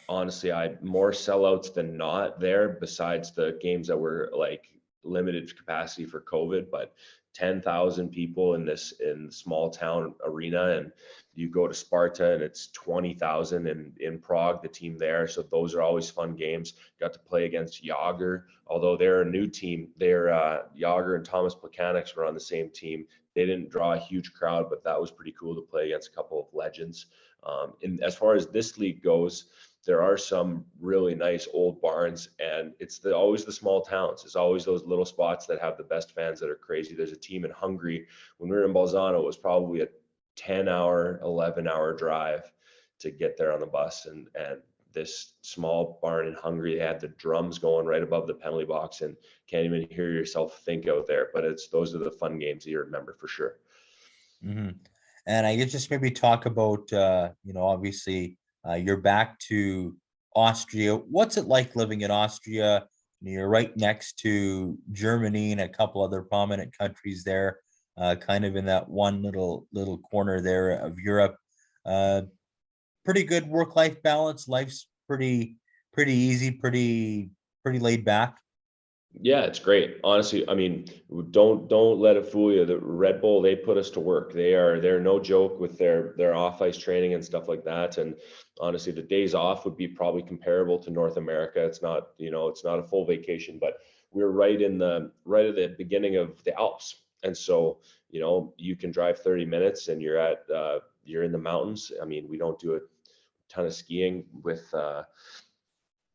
honestly, I had more sellouts than not there, besides the games that were like limited capacity for COVID, but 10,000 people in small town arena. And you go to Sparta and it's 20,000 in Prague, the team there. So those are always fun games. Got to play against Yager, although they're a new team. They're Yager and Thomas Plekanec were on the same team. They didn't draw a huge crowd, but that was pretty cool to play against a couple of legends. And as far as this league goes, there are some really nice old barns, and it's always the small towns. It's always those little spots that have the best fans that are crazy. There's a team in Hungary. When we were in Bolzano, it was probably a 10-hour, 11-hour drive to get there on the bus. And this small barn in Hungary, they had the drums going right above the penalty box, and can't even hear yourself think out there. But those are the fun games that you remember for sure. Mm-hmm. And I guess just maybe talk about, obviously, you're back to Austria. What's it like living in Austria? You're right next to Germany and a couple other prominent countries there, kind of in that one little corner there of Europe. Uh, Pretty good work-life balance. Life's pretty easy, pretty laid back. Yeah, it's great. Honestly, I mean, don't let it fool you. The Red Bull, they put us to work. They're no joke with their off ice training and stuff like that. And honestly, the days off would be probably comparable to North America. It's not, it's not a full vacation, but we're right at the beginning of the Alps. And so, you can drive 30 minutes and you're in the mountains. I mean, we don't do a ton of skiing with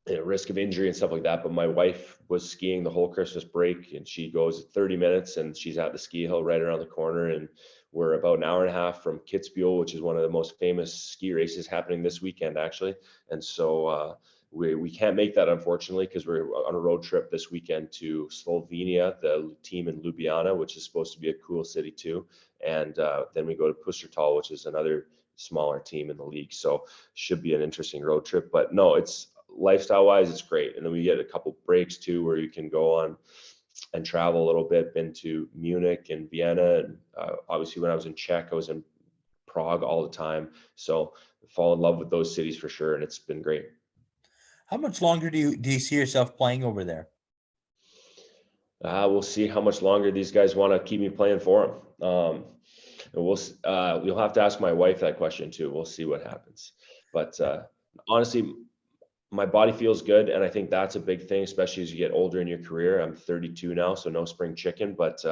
risk of injury and stuff like that. But my wife was skiing the whole Christmas break, and she goes 30 minutes and she's at the ski hill right around the corner. And we're about an hour and a half from Kitzbühel, which is one of the most famous ski races happening this weekend, actually. And so we can't make that, unfortunately, because we're on a road trip this weekend to Slovenia, the team in Ljubljana, which is supposed to be a cool city too. And then we go to Pustertal, which is another smaller team in the league. So should be an interesting road trip. But no, it's lifestyle wise, it's great. And then we get a couple breaks too, where you can go on and travel a little bit. Been to Munich and Vienna, and obviously when I was in Czech, I was in Prague all the time. So fall in love with those cities for sure, and it's been great. How much longer do you see yourself playing over there? We'll see how much longer these guys want to keep me playing for them. And you'll have to ask my wife that question too. We'll see what happens. But honestly, my body feels good, and I think that's a big thing, especially as you get older in your career. I'm 32 now, so no spring chicken, but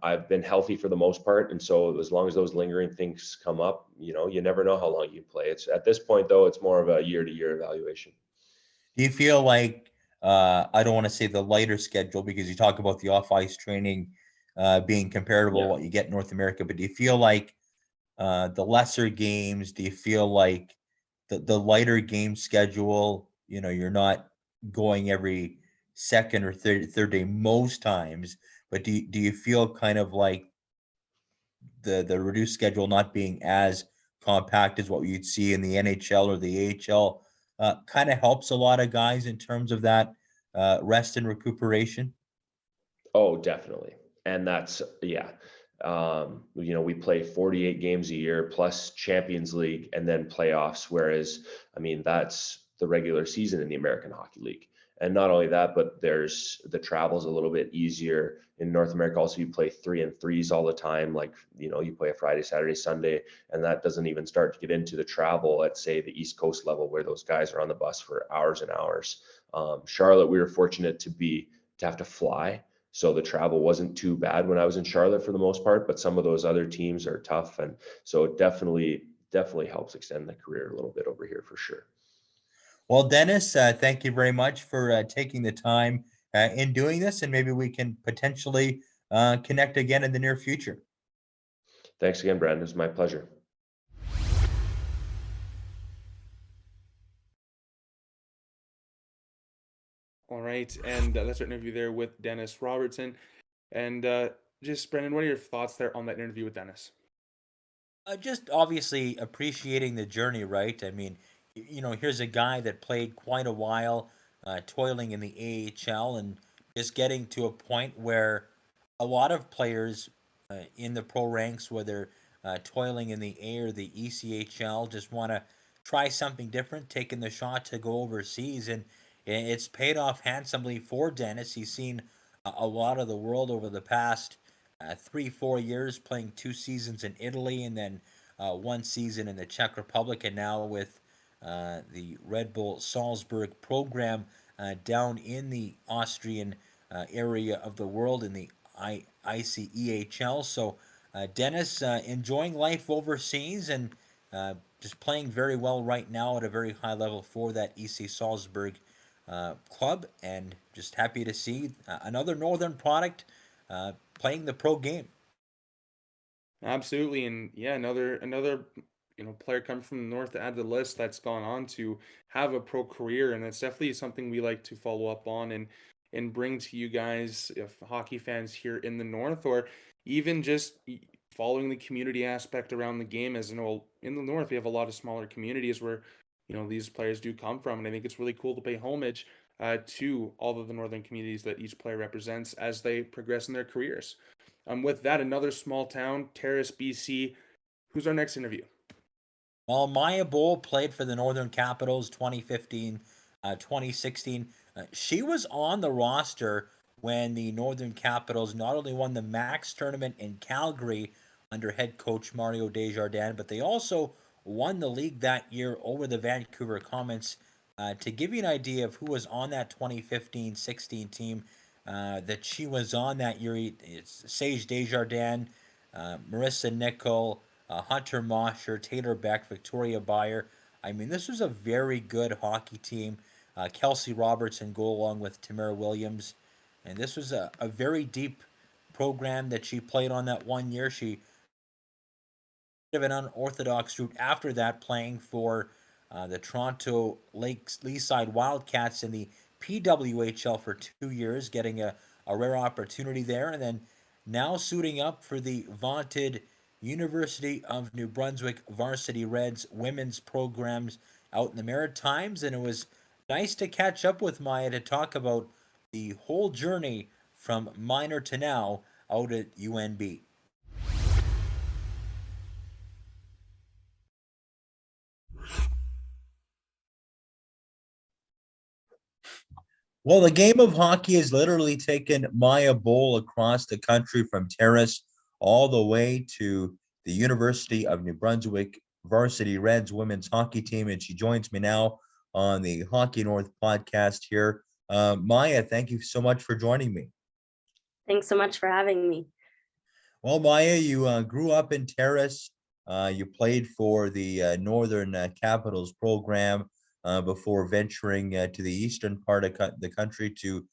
I've been healthy for the most part. And so as long as those lingering things come up, you never know how long you play. It's at this point though, it's more of a year-to-year evaluation. Do you feel like, I don't want to say the lighter schedule, because you talk about the off ice training, being comparable to what you get in North America. But do you feel like the lesser games, do you feel like the lighter game schedule, you're not going every second or third day most times, but do you feel kind of like the reduced schedule not being as compact as what you'd see in the NHL or the AHL kind of helps a lot of guys in terms of that rest and recuperation? Oh, definitely. And that's, yeah. We play 48 games a year plus Champions League and then playoffs. Whereas, I mean, that's the regular season in the American Hockey League. And not only that, but there's the travel's a little bit easier in North America. Also, you play 3-on-3s all the time. Like, you play a Friday, Saturday, Sunday, and that doesn't even start to get into the travel at, say, the East Coast level where those guys are on the bus for hours and hours. Charlotte, we were fortunate to have to fly. So the travel wasn't too bad when I was in Charlotte for the most part, but some of those other teams are tough. And so it definitely helps extend the career a little bit over here for sure. Well, Dennis, thank you very much for taking the time in doing this, and maybe we can potentially connect again in the near future. Thanks again, Brandon. It's my pleasure. All right, and that's our interview there with Dennis Robertson. And just, Brendan, what are your thoughts there on that interview with Dennis? Just obviously appreciating the journey, right? I mean, here's a guy that played quite a while, toiling in the AHL, and just getting to a point where a lot of players in the pro ranks, whether toiling in the A or the ECHL, just want to try something different, taking the shot to go overseas, and it's paid off handsomely for Dennis. He's seen a lot of the world over the past 3-4 years, playing 2 seasons in Italy and then 1 season in the Czech Republic, and now with the Red Bull Salzburg program down in the Austrian area of the world in the ICEHL. So Dennis enjoying life overseas and just playing very well right now at a very high level for that EC Salzburg club, and just happy to see another Northern product playing the pro game. Absolutely, and yeah, another player coming from the north to add to the list that's gone on to have a pro career, and that's definitely something we like to follow up on and bring to you guys, if hockey fans here in the north, or even just following the community aspect around the game. As in the north, we have a lot of smaller communities where these players do come from, and I think it's really cool to pay homage to all of the northern communities that each player represents as they progress in their careers. With that, another small town, Terrace BC. Who's our next interview? Well, Myah Bowal played for the Northern Capitals 2015, 2016. She was on the roster when the Northern Capitals not only won the Max tournament in Calgary under head coach Mario Desjardins, but they also won the league that year over the Vancouver Comets. To give you an idea of who was on that 2015-16 team that she was on that year, it's Sage Desjardins, Marissa Nickel, Hunter Mosher, Taylor Beck, Victoria Beyer. I mean, this was a very good hockey team. Kelsey Robertson go along with Tamara Williams. And this was a very deep program that she played on that 1 year. She of an unorthodox route after that, playing for the Toronto Leaside Wildcats in the PWHL for 2 years, getting a rare opportunity there, and then now suiting up for the vaunted University of New Brunswick Varsity Reds women's programs out in the Maritimes. And it was nice to catch up with Myah to talk about the whole journey from minor to now out at UNB. Well, the game of hockey has literally taken Myah Bowal across the country from Terrace all the way to the University of New Brunswick Varsity Reds women's hockey team, and she joins me now on the HockeyNorth podcast here. Myah, thank you so much for joining me. Thanks so much for having me. Well, Myah, you grew up in Terrace. You played for the Northern Capitals program before venturing to the eastern part of the country to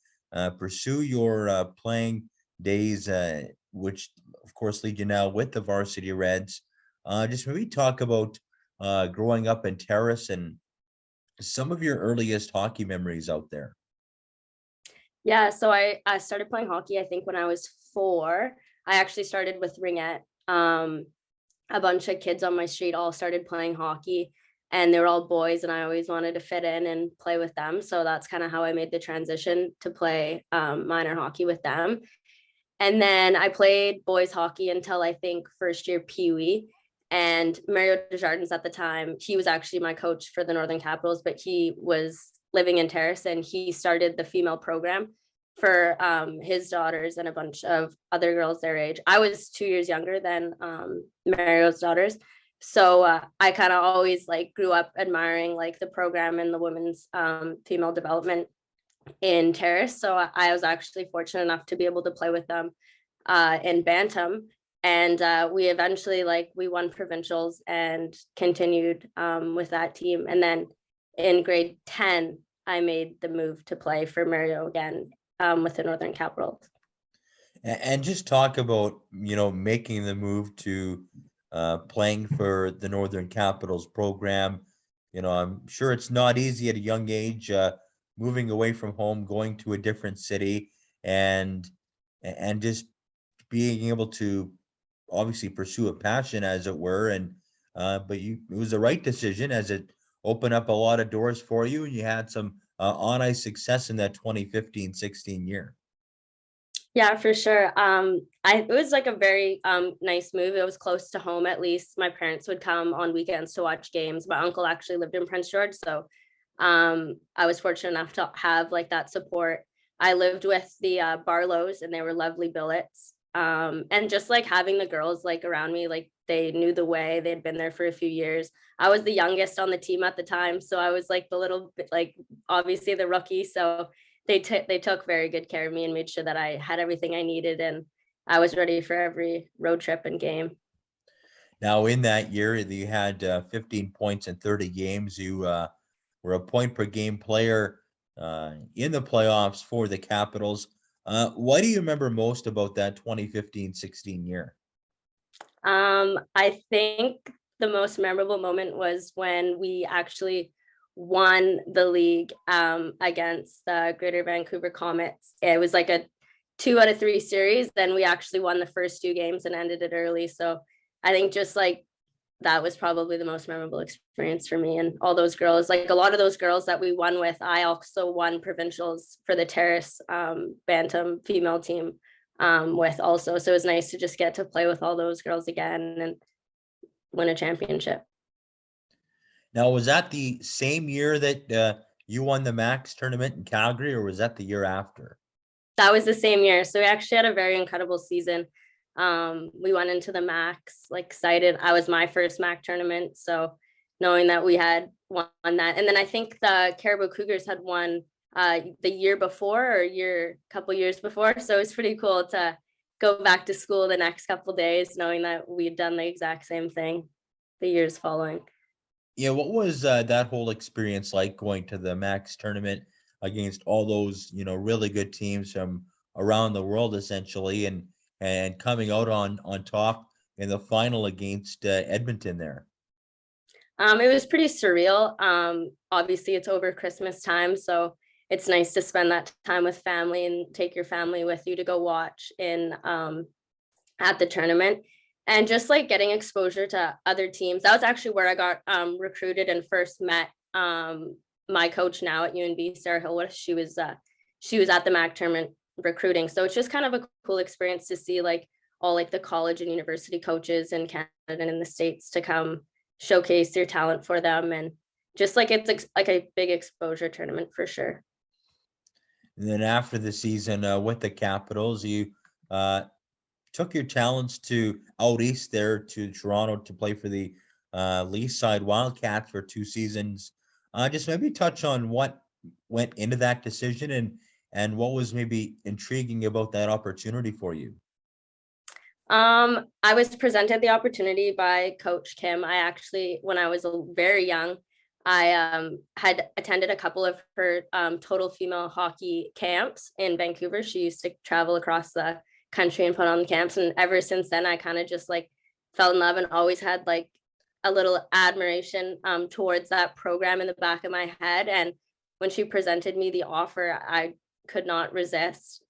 pursue your playing days which of course lead you now with the Varsity Reds. Just maybe talk about growing up in Terrace and some of your earliest hockey memories out there. Yeah, so I started playing hockey, I think, when I was 4. I actually started with ringette. A bunch of kids on my street all started playing hockey, and they were all boys, and I always wanted to fit in and play with them. So that's kind of how I made the transition to play minor hockey with them. And then I played boys hockey until I think first year Pee Wee. And Mario Desjardins at the time, he was actually my coach for the Northern Capitals, but he was living in Terrace, and he started the female program for his daughters and a bunch of other girls their age. I was 2 years younger than Mario's daughters. So I kind of always like grew up admiring like the program and the women's female development in Terrace. So I was actually fortunate enough to be able to play with them in Bantam. And we eventually we won provincials and continued with that team. And then in grade 10, I made the move to play for Mario again with the Northern Capitals. And just talk about, making the move to playing for the Northern Capitals program. I'm sure it's not easy at a young age, moving away from home, going to a different city, and just being able to obviously pursue a passion, as it were. And but it was the right decision, as it opened up a lot of doors for you, and you had some on ice success in that 2015-16 year. Yeah, for sure. It was like a very nice move. It was close to home. At least my parents would come on weekends to watch games. My uncle actually lived in Prince George, so I was fortunate enough to have like that support. I lived with the Barlows, and they were lovely billets. And just like having the girls like around me, like they knew the way. They'd been there for a few years. I was the youngest on the team at the time, so I was like the little bit, like obviously the rookie. So they took very good care of me and made sure that I had everything I needed, and I was ready for every road trip and game. Now, in that year, you had 15 points in 30 games. You were a point per game player in the playoffs for the Capitals. What do you remember most about that 2015-16 year? I think the most memorable moment was when we actually won the league against the Greater Vancouver Comets. It was like a 2 out of 3 series. Then we actually won the first 2 games and ended it early. So I think just like that was probably the most memorable experience for me. And all those girls, like a lot of those girls that we won with, I also won provincials for the Terrace Bantam female team with also. So it was nice to just get to play with all those girls again and win a championship. Now, was that the same year that you won the Max tournament in Calgary, or was that the year after? That was the same year. So we actually had a very incredible season. We went into the Max, like excited. I was my first MAC tournament. So knowing that we had won that. And then I think the Cariboo Cougars had won the year before or couple years before. So it was pretty cool to go back to school the next couple days, knowing that we'd done the exact same thing the years following. Yeah, what was that whole experience like, going to the Max tournament against all those, really good teams from around the world, essentially, and coming out on top in the final against Edmonton there? It was pretty surreal. Obviously it's over Christmas time, so it's nice to spend that time with family and take your family with you to go watch at the tournament. And just like getting exposure to other teams. That was actually where I got recruited and first met my coach now at UNB, Sarah Hillwood. She was at the MAC tournament recruiting. So it's just kind of a cool experience to see like all like the college and university coaches in Canada and in the States to come showcase your talent for them. And just like it's like a big exposure tournament for sure. And then after the season with the Capitals, you took your talents to out east there to Toronto to play for the Leaside Wildcats for 2 seasons. Just maybe touch on what went into that decision and what was maybe intriguing about that opportunity for you. I was presented the opportunity by Coach Kim. I actually, when I was very young, I had attended a couple of her total female hockey camps in Vancouver. She used to travel across the country and put on the camps. And ever since then, I kind of just like fell in love and always had like a little admiration towards that program in the back of my head. And when she presented me the offer, I could not resist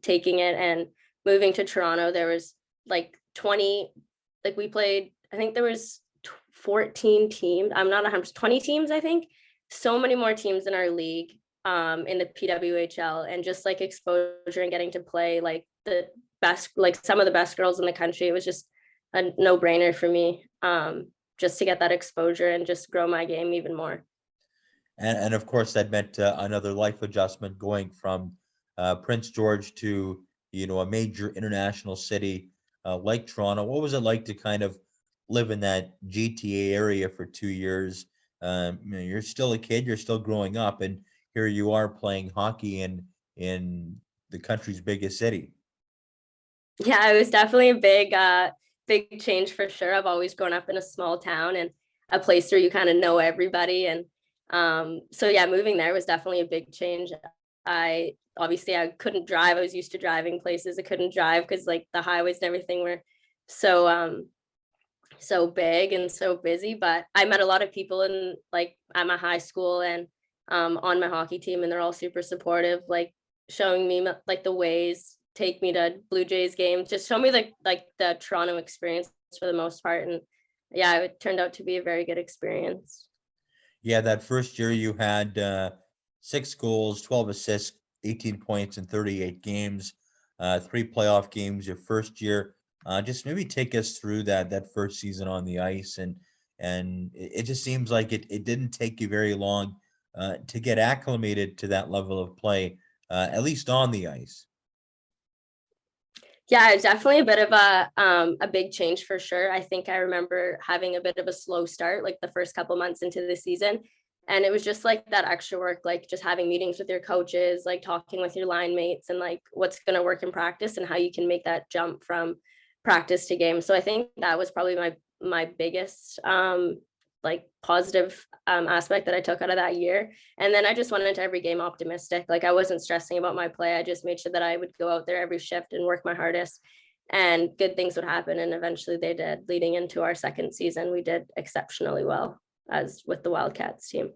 taking it and moving to Toronto. There was like 20, like we played, I think there was 14 teams. I'm not 100, 20 teams, I think. So many more teams in our league in the PWHL, and just like exposure and getting to play like the best, like some of the best girls in the country. It was just a no-brainer for me just to get that exposure and just grow my game even more. And of course, that meant another life adjustment going from Prince George to, a major international city like Toronto. What was it like to kind of live in that GTA area for 2 years? You're still a kid, you're still growing up, and here you are playing hockey in the country's biggest city. Yeah, it was definitely a big change for sure. I've always grown up in a small town and a place where you kind of know everybody. And so yeah, moving there was definitely a big change. I couldn't drive. I was used to driving places. I couldn't drive because like the highways and everything were so big and so busy. But I met a lot of people in like at my high school and on my hockey team, and they're all super supportive, like showing me like the ways, take me to Blue Jays games, just show me like the Toronto experience for the most part. And yeah, it turned out to be a very good experience. Yeah, that first year you had 6 goals, 12 assists, 18 points in 38 games, 3 playoff games your first year. Just maybe take us through that first season on the ice, and it just seems like it didn't take you very long to get acclimated to that level of play, at least on the ice. Yeah, it's definitely a bit of a big change for sure. I think I remember having a bit of a slow start, like the first couple months into the season. And it was just like that extra work, like just having meetings with your coaches, like talking with your line mates and like what's going to work in practice and how you can make that jump from practice to game. So I think that was probably my biggest like positive aspect that I took out of that year. And then I just went into every game optimistic. Like I wasn't stressing about my play. I just made sure that I would go out there every shift and work my hardest, and good things would happen. And eventually they did. Leading into our second season, we did exceptionally well as with the Wildcats team.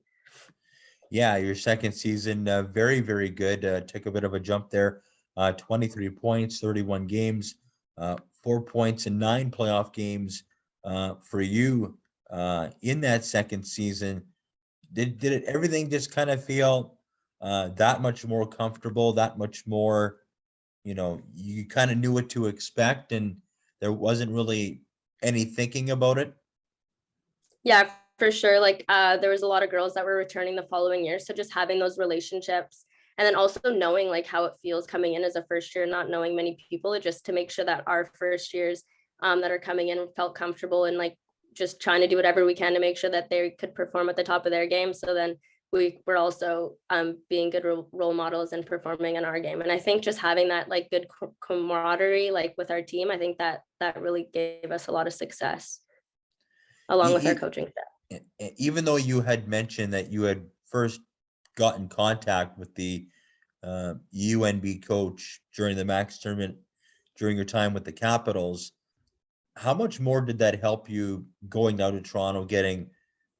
Yeah, your second season, very, very good. Took a bit of a jump there. 23 points, 31 games, 4 points in 9 playoff games for you in that second season. Did it everything just kind of feel that much more comfortable, that much more, you kind of knew what to expect and there wasn't really any thinking about it? Yeah, for sure. Like there was a lot of girls that were returning the following year. So just having those relationships, and then also knowing like how it feels coming in as a first year, not knowing many people, just to make sure that our first years that are coming in felt comfortable, and like just trying to do whatever we can to make sure that they could perform at the top of their game. So then we were also being good role models and performing in our game. And I think just having that like good camaraderie like with our team, I think that really gave us a lot of success along with our coaching staff. Even though you had mentioned that you had first got in contact with the UNB coach during the Max tournament during your time with the Capitals, how much more did that help you going down to Toronto, getting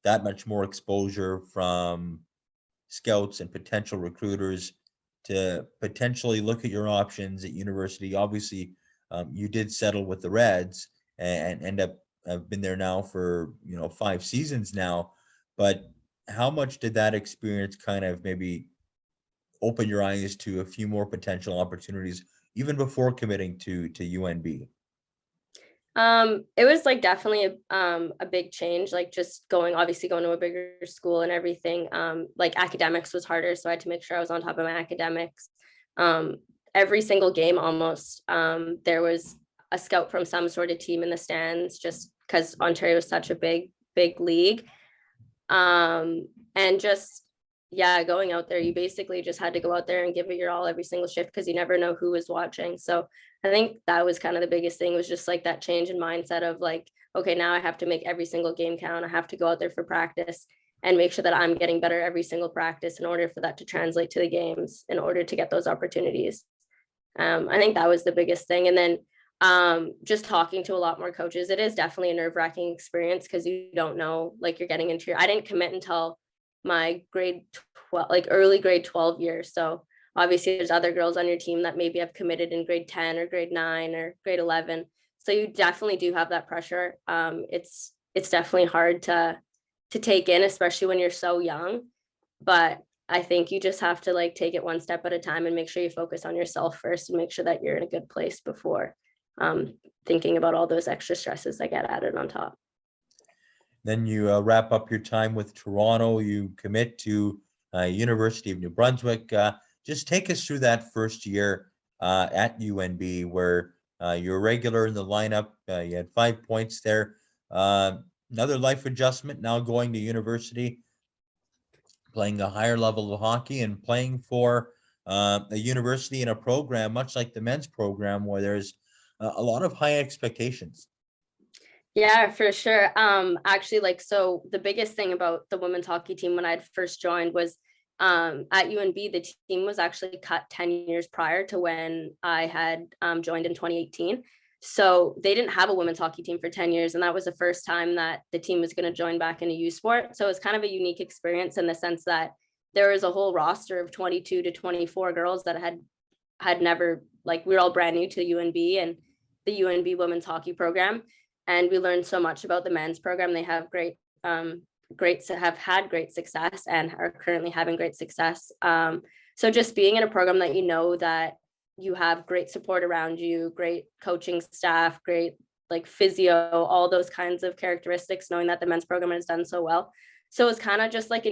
that much more exposure from scouts and potential recruiters to potentially look at your options at university? Obviously, you did settle with the Reds and end up have been there now for 5 seasons now, but how much did that experience kind of maybe open your eyes to a few more potential opportunities even before committing to UNB? It was like definitely a big change, like just going to a bigger school and everything. Like academics was harder, so I had to make sure I was on top of my academics. Every single game almost, there was a scout from some sort of team in the stands, just because Ontario is such a big league. And just going out there, you basically just had to go out there and give it your all every single shift, because you never know who is watching. So I think that was kind of the biggest thing, was just like that change in mindset of like, okay, now I have to make every single game count. I have to go out there for practice and make sure that I'm getting better every single practice in order for that to translate to the games, in order to get those opportunities. I think that was the biggest thing. And then just talking to a lot more coaches, it is definitely a nerve-wracking experience because you don't know, like, you're getting into I didn't commit until my grade 12, like early grade 12 year. So obviously there's other girls on your team that maybe have committed in grade 10 or grade 9 or grade 11. So you definitely do have that pressure. It's definitely hard to take in, especially when you're so young. But I think you just have to like take it one step at a time and make sure you focus on yourself first and make sure that you're in a good place before thinking about all those extra stresses that get added on top. Then you wrap up your time with Toronto. You commit to University of New Brunswick. Just take us through that first year at UNB, where you're regular in the lineup. You had 5 points there. Another life adjustment, now going to university, playing a higher level of hockey and playing for a university in a program, much like the men's program, where there's a lot of high expectations. Yeah, for sure. Actually, like, so the biggest thing about the women's hockey team when I first joined was at UNB, the team was actually cut 10 years prior to when I had joined in 2018. So they didn't have a women's hockey team for 10 years. And that was the first time that the team was going to join back in a U sport. So it was kind of a unique experience in the sense that there was a whole roster of 22 to 24 girls that had never, like, we were all brand new to UNB and the UNB women's hockey program. And we learned so much about the men's program. They have have had great success and are currently having great success. So just being in a program that you know that you have great support around you, great coaching staff, great like physio, all those kinds of characteristics, knowing that the men's program has done so well. So it's kind of just like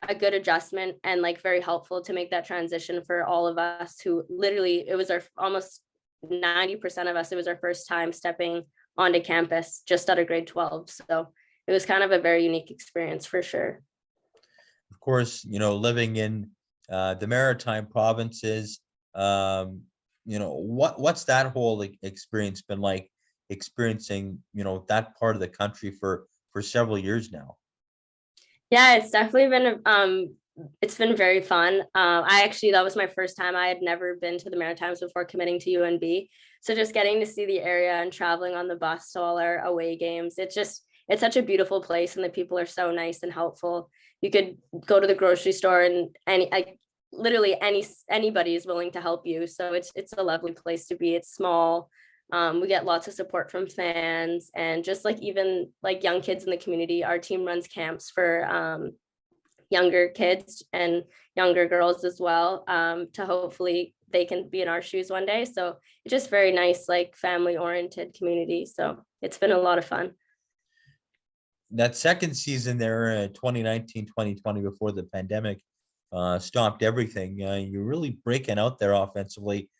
a good adjustment and like very helpful to make that transition for all of us who literally, it was our almost 90% of us, it was our first time stepping onto campus just out of grade 12. So it was kind of a very unique experience for sure. Of course, living in the Maritime provinces, what's that whole experience been like, experiencing, that part of the country for several years now? Yeah, it's definitely been it's been very fun. That was my first time. I had never been to the Maritimes before committing to UNB. So just getting to see the area and traveling on the bus to all our away games, it's such a beautiful place and the people are so nice and helpful. You could go to the grocery store and literally anybody is willing to help you. So it's a lovely place to be. It's small. We get lots of support from fans and just like even like young kids in the community. Our team runs camps for younger kids and younger girls as well, to hopefully they can be in our shoes one day. So it's just very nice, like family oriented community. So it's been a lot of fun. That second season there, 2019, 2020, before the pandemic stopped everything, you're really breaking out there offensively.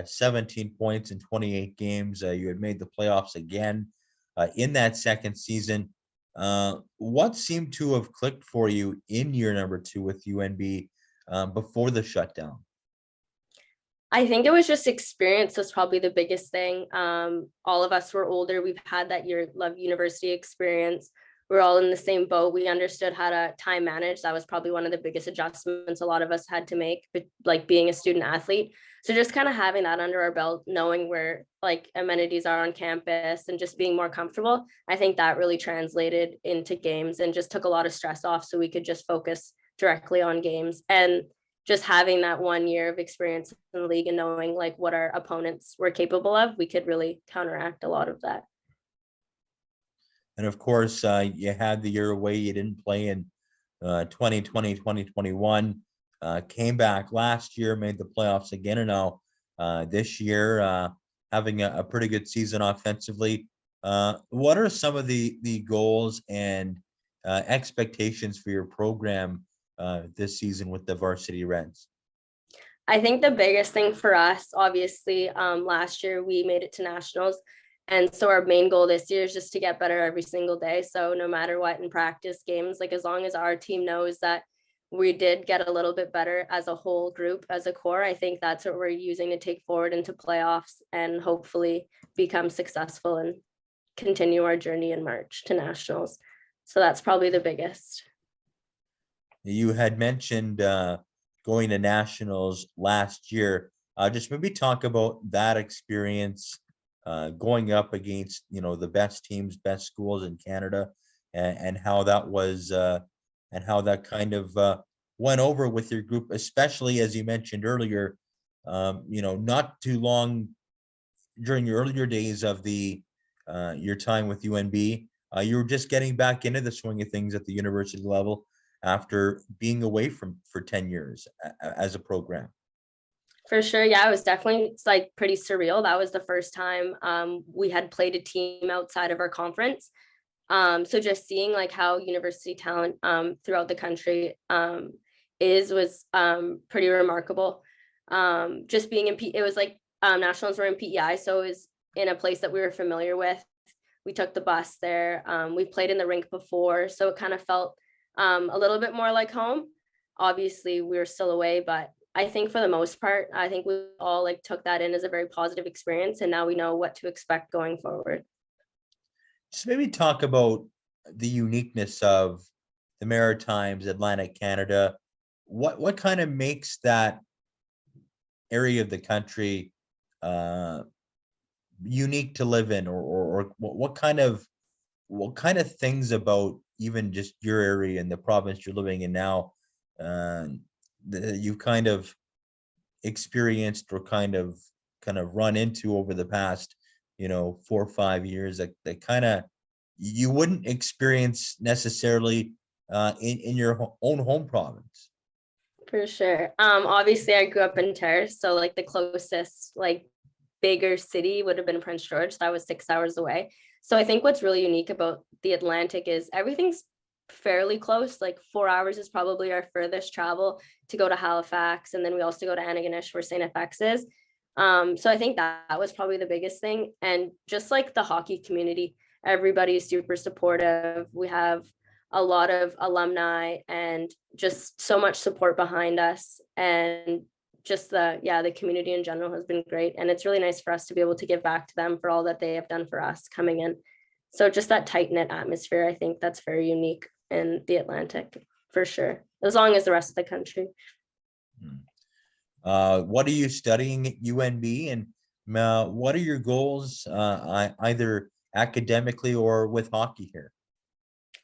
17 points in 28 games. You had made the playoffs again in that second season. What seemed to have clicked for you in year number 2 with UNB before the shutdown? I think it was just experience was probably the biggest thing. All of us were older. We've had that year of university experience. We're all in the same boat. We understood how to time manage. That was probably one of the biggest adjustments a lot of us had to make, like being a student athlete. So just kind of having that under our belt, knowing where like amenities are on campus and just being more comfortable, I think that really translated into games and just took a lot of stress off so we could just focus directly on games. And just having that 1 year of experience in the league and knowing like what our opponents were capable of, we could really counteract a lot of that. And of course, you had the year away. You didn't play in 2020, 2021. Came back last year, made the playoffs again, and now this year having a pretty good season offensively. What are some of the goals and expectations for your program this season with the Varsity Reds? I think the biggest thing for us, obviously, last year we made it to nationals. And so our main goal this year is just to get better every single day. So no matter what in practice games, like as long as our team knows that we did get a little bit better as a whole group, as a core, I think that's what we're using to take forward into playoffs and hopefully become successful and continue our journey in March to nationals. So that's probably the biggest. You had mentioned going to nationals last year. Just maybe talk about that experience, going up against, the best teams, best schools in Canada, and how that was, and how that kind of went over with your group, especially as you mentioned earlier, not too long during your earlier days of your time with UNB, you were just getting back into the swing of things at the university level after being away for 10 years as a program. For sure. Yeah, it was definitely, it's like pretty surreal. That was the first time we had played a team outside of our conference. So just seeing like how university talent throughout the country was pretty remarkable. Just being in it was like nationals were in PEI, so it was in a place that we were familiar with. We took the bus there. We played in the rink before, so it kind of felt a little bit more like home. Obviously, we were still away, but I think for the most part, I think we all like took that in as a very positive experience, and now we know what to expect going forward. Just maybe talk about the uniqueness of the Maritimes, Atlantic Canada. What kind of makes that area of the country unique to live in, or what kind of things about even just your area and the province you're living in now that you've kind of experienced or kind of run into over the past 4 or 5 years that kind of you wouldn't experience necessarily in your own home province? For sure. Obviously I grew up in Terrace, so like the closest like bigger city would have been Prince George. That was 6 hours away. So I think what's really unique about the Atlantic is everything's fairly close. Like 4 hours is probably our furthest travel to go to Halifax, and then we also go to Antigonish where St. FX is. So I think that was probably the biggest thing. And just like the hockey community, everybody is super supportive. We have a lot of alumni and just so much support behind us, and just the community in general has been great, and it's really nice for us to be able to give back to them for all that they have done for us coming in. So just that tight-knit atmosphere, I think that's very unique in the Atlantic for sure, as long as the rest of the country. What are you studying at UNB, and what are your goals either academically or with hockey here?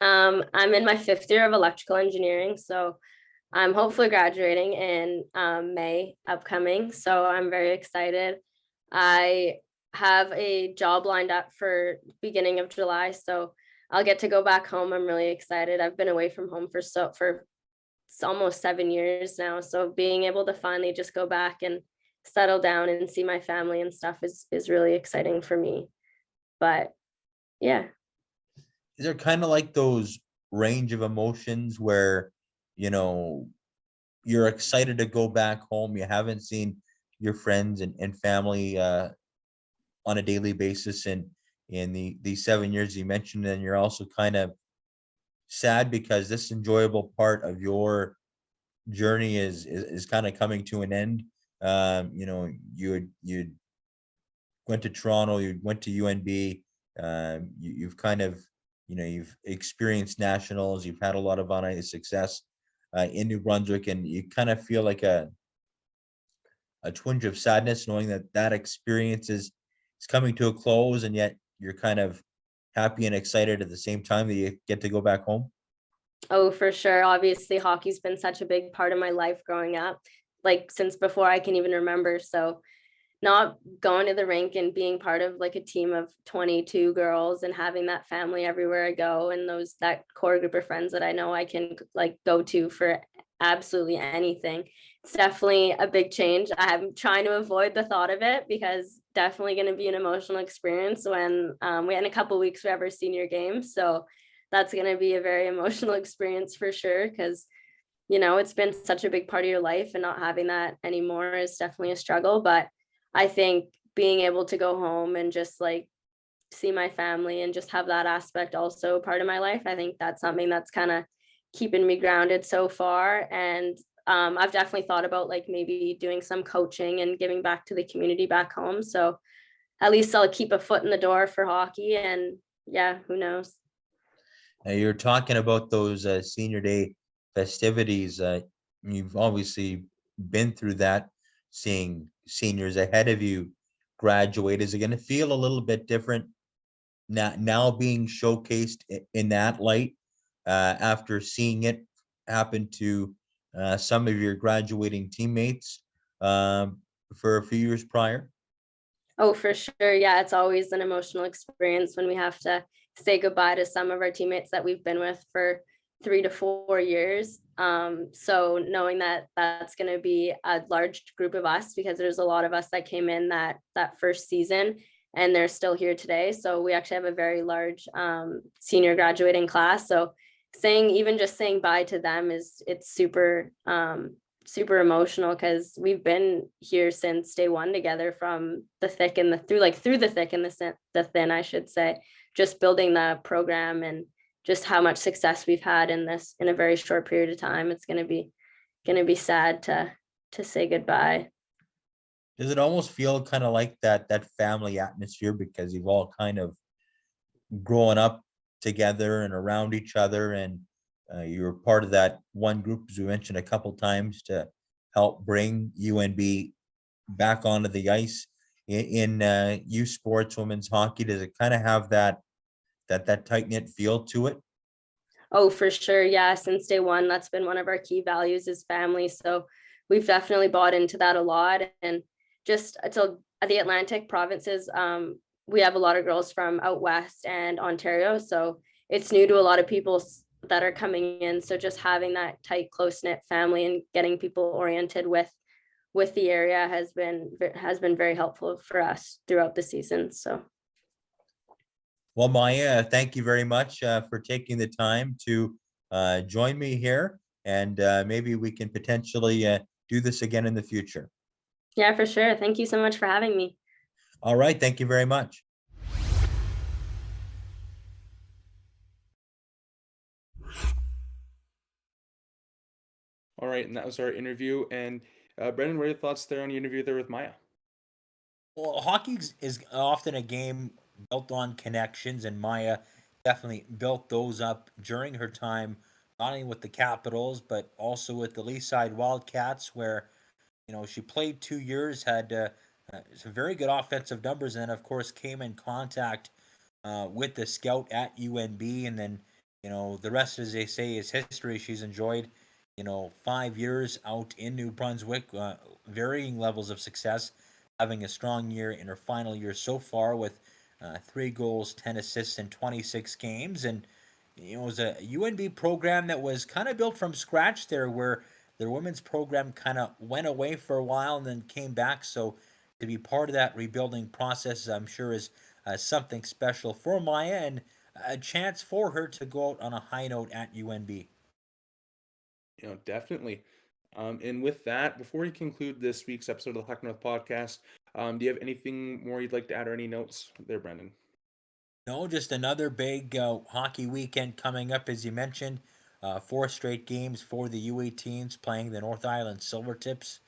I'm in my 5th year of electrical engineering, so I'm hopefully graduating in May upcoming. So I'm very excited. I have a job lined up for beginning of July, so I'll get to go back home. I'm really excited. I've been away from home for almost 7 years now. So being able to finally just go back and settle down and see my family and stuff is really exciting for me. But yeah. Is there kind of like those range of emotions where, you're excited to go back home, you haven't seen your friends and family on a daily basis in the 7 years you mentioned, and you're also kind of sad because this enjoyable part of your journey is kind of coming to an end? You went to Toronto, you went to UNB, you've kind of you've experienced nationals, you've had a lot of on success in New Brunswick, and you kind of feel like a twinge of sadness knowing that experience is coming to a close, and yet you're kind of happy and excited at the same time that you get to go back home. Oh, for sure. Obviously, hockey's been such a big part of my life growing up, like since before I can even remember. So not going to the rink and being part of like a team of 22 girls and having that family everywhere I go, and that core group of friends that I know I can like go to for absolutely anything. It's definitely a big change. I'm trying to avoid the thought of it because definitely going to be an emotional experience when in a couple of weeks we have our senior game. So that's going to be a very emotional experience for sure, because it's been such a big part of your life, and not having that anymore is definitely a struggle. But I think being able to go home and just like see my family and just have that aspect also part of my life, I think that's something that's kind of keeping me grounded so far. And I've definitely thought about like maybe doing some coaching and giving back to the community back home. So at least I'll keep a foot in the door for hockey, and yeah, who knows? You're talking about those senior day festivities. You've obviously been through that. seeing seniors ahead of you graduate? Is it going to feel a little bit different now being showcased in that light after seeing it happen to some of your graduating teammates for a few years prior? Oh, for sure. Yeah, it's always an emotional experience when we have to say goodbye to some of our teammates that we've been with for 3 to 4 years. So knowing that that's going to be a large group of us, because there's a lot of us that came in that first season and they're still here today. So we actually have a very large senior graduating class. So even just saying bye to them it's super super emotional, because we've been here since day one together, from the thick and the through the thick and the thin, I should say, just building the program and just how much success we've had in a very short period of time. It's going to be sad to say goodbye. Does it almost feel kind of like that family atmosphere, because you've all kind of grown up together and around each other, and you were part of that one group, as we mentioned a couple times, to help bring UNB back onto the ice in youth sports, women's hockey? Does it kind of have that tight-knit feel to it? Oh, for sure. Yeah. Since day one, that's been one of our key values, is family. So we've definitely bought into that a lot. And just so the Atlantic provinces, we have a lot of girls from out west and Ontario. So it's new to a lot of people that are coming in. So just having that tight, close-knit family and getting people oriented with the area has been very helpful for us throughout the season. So. Well, Myah, thank you very much for taking the time to join me here, and maybe we can potentially do this again in the future. Yeah, for sure. Thank you so much for having me. All right. Thank you very much. All right, and that was our interview. And Brendan, what are your thoughts there on the interview there with Myah? Well, hockey is often a game built on connections, and Myah definitely built those up during her time, not only with the Capitals, but also with the Leaside Wildcats, where she played 2 years, had some very good offensive numbers, and of course came in contact with the scout at UNB, and then the rest, as they say, is history. She's enjoyed 5 years out in New Brunswick, varying levels of success, having a strong year in her final year so far with 3 goals, 10 assists in 26 games. And it was a UNB program that was kind of built from scratch there, where their women's program kind of went away for a while and then came back. So to be part of that rebuilding process, I'm sure, is something special for Myah, and a chance for her to go out on a high note at UNB. Definitely. And with that, before we conclude this week's episode of the HockeyNorth podcast, do you have anything more you'd like to add, or any notes there, Brendan? No, just another big hockey weekend coming up, as you mentioned. 4 straight games for the U18s playing the North Island Silvertips.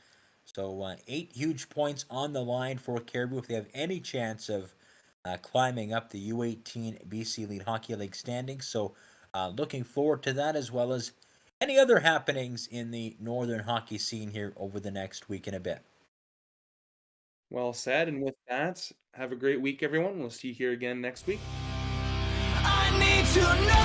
So 8 huge points on the line for Cariboo if they have any chance of climbing up the U18 BC Elite Hockey League standings. So looking forward to that, as well as any other happenings in the northern hockey scene here over the next week and a bit. Well said. And with that, have a great week, everyone. We'll see you here again next week. I need to know.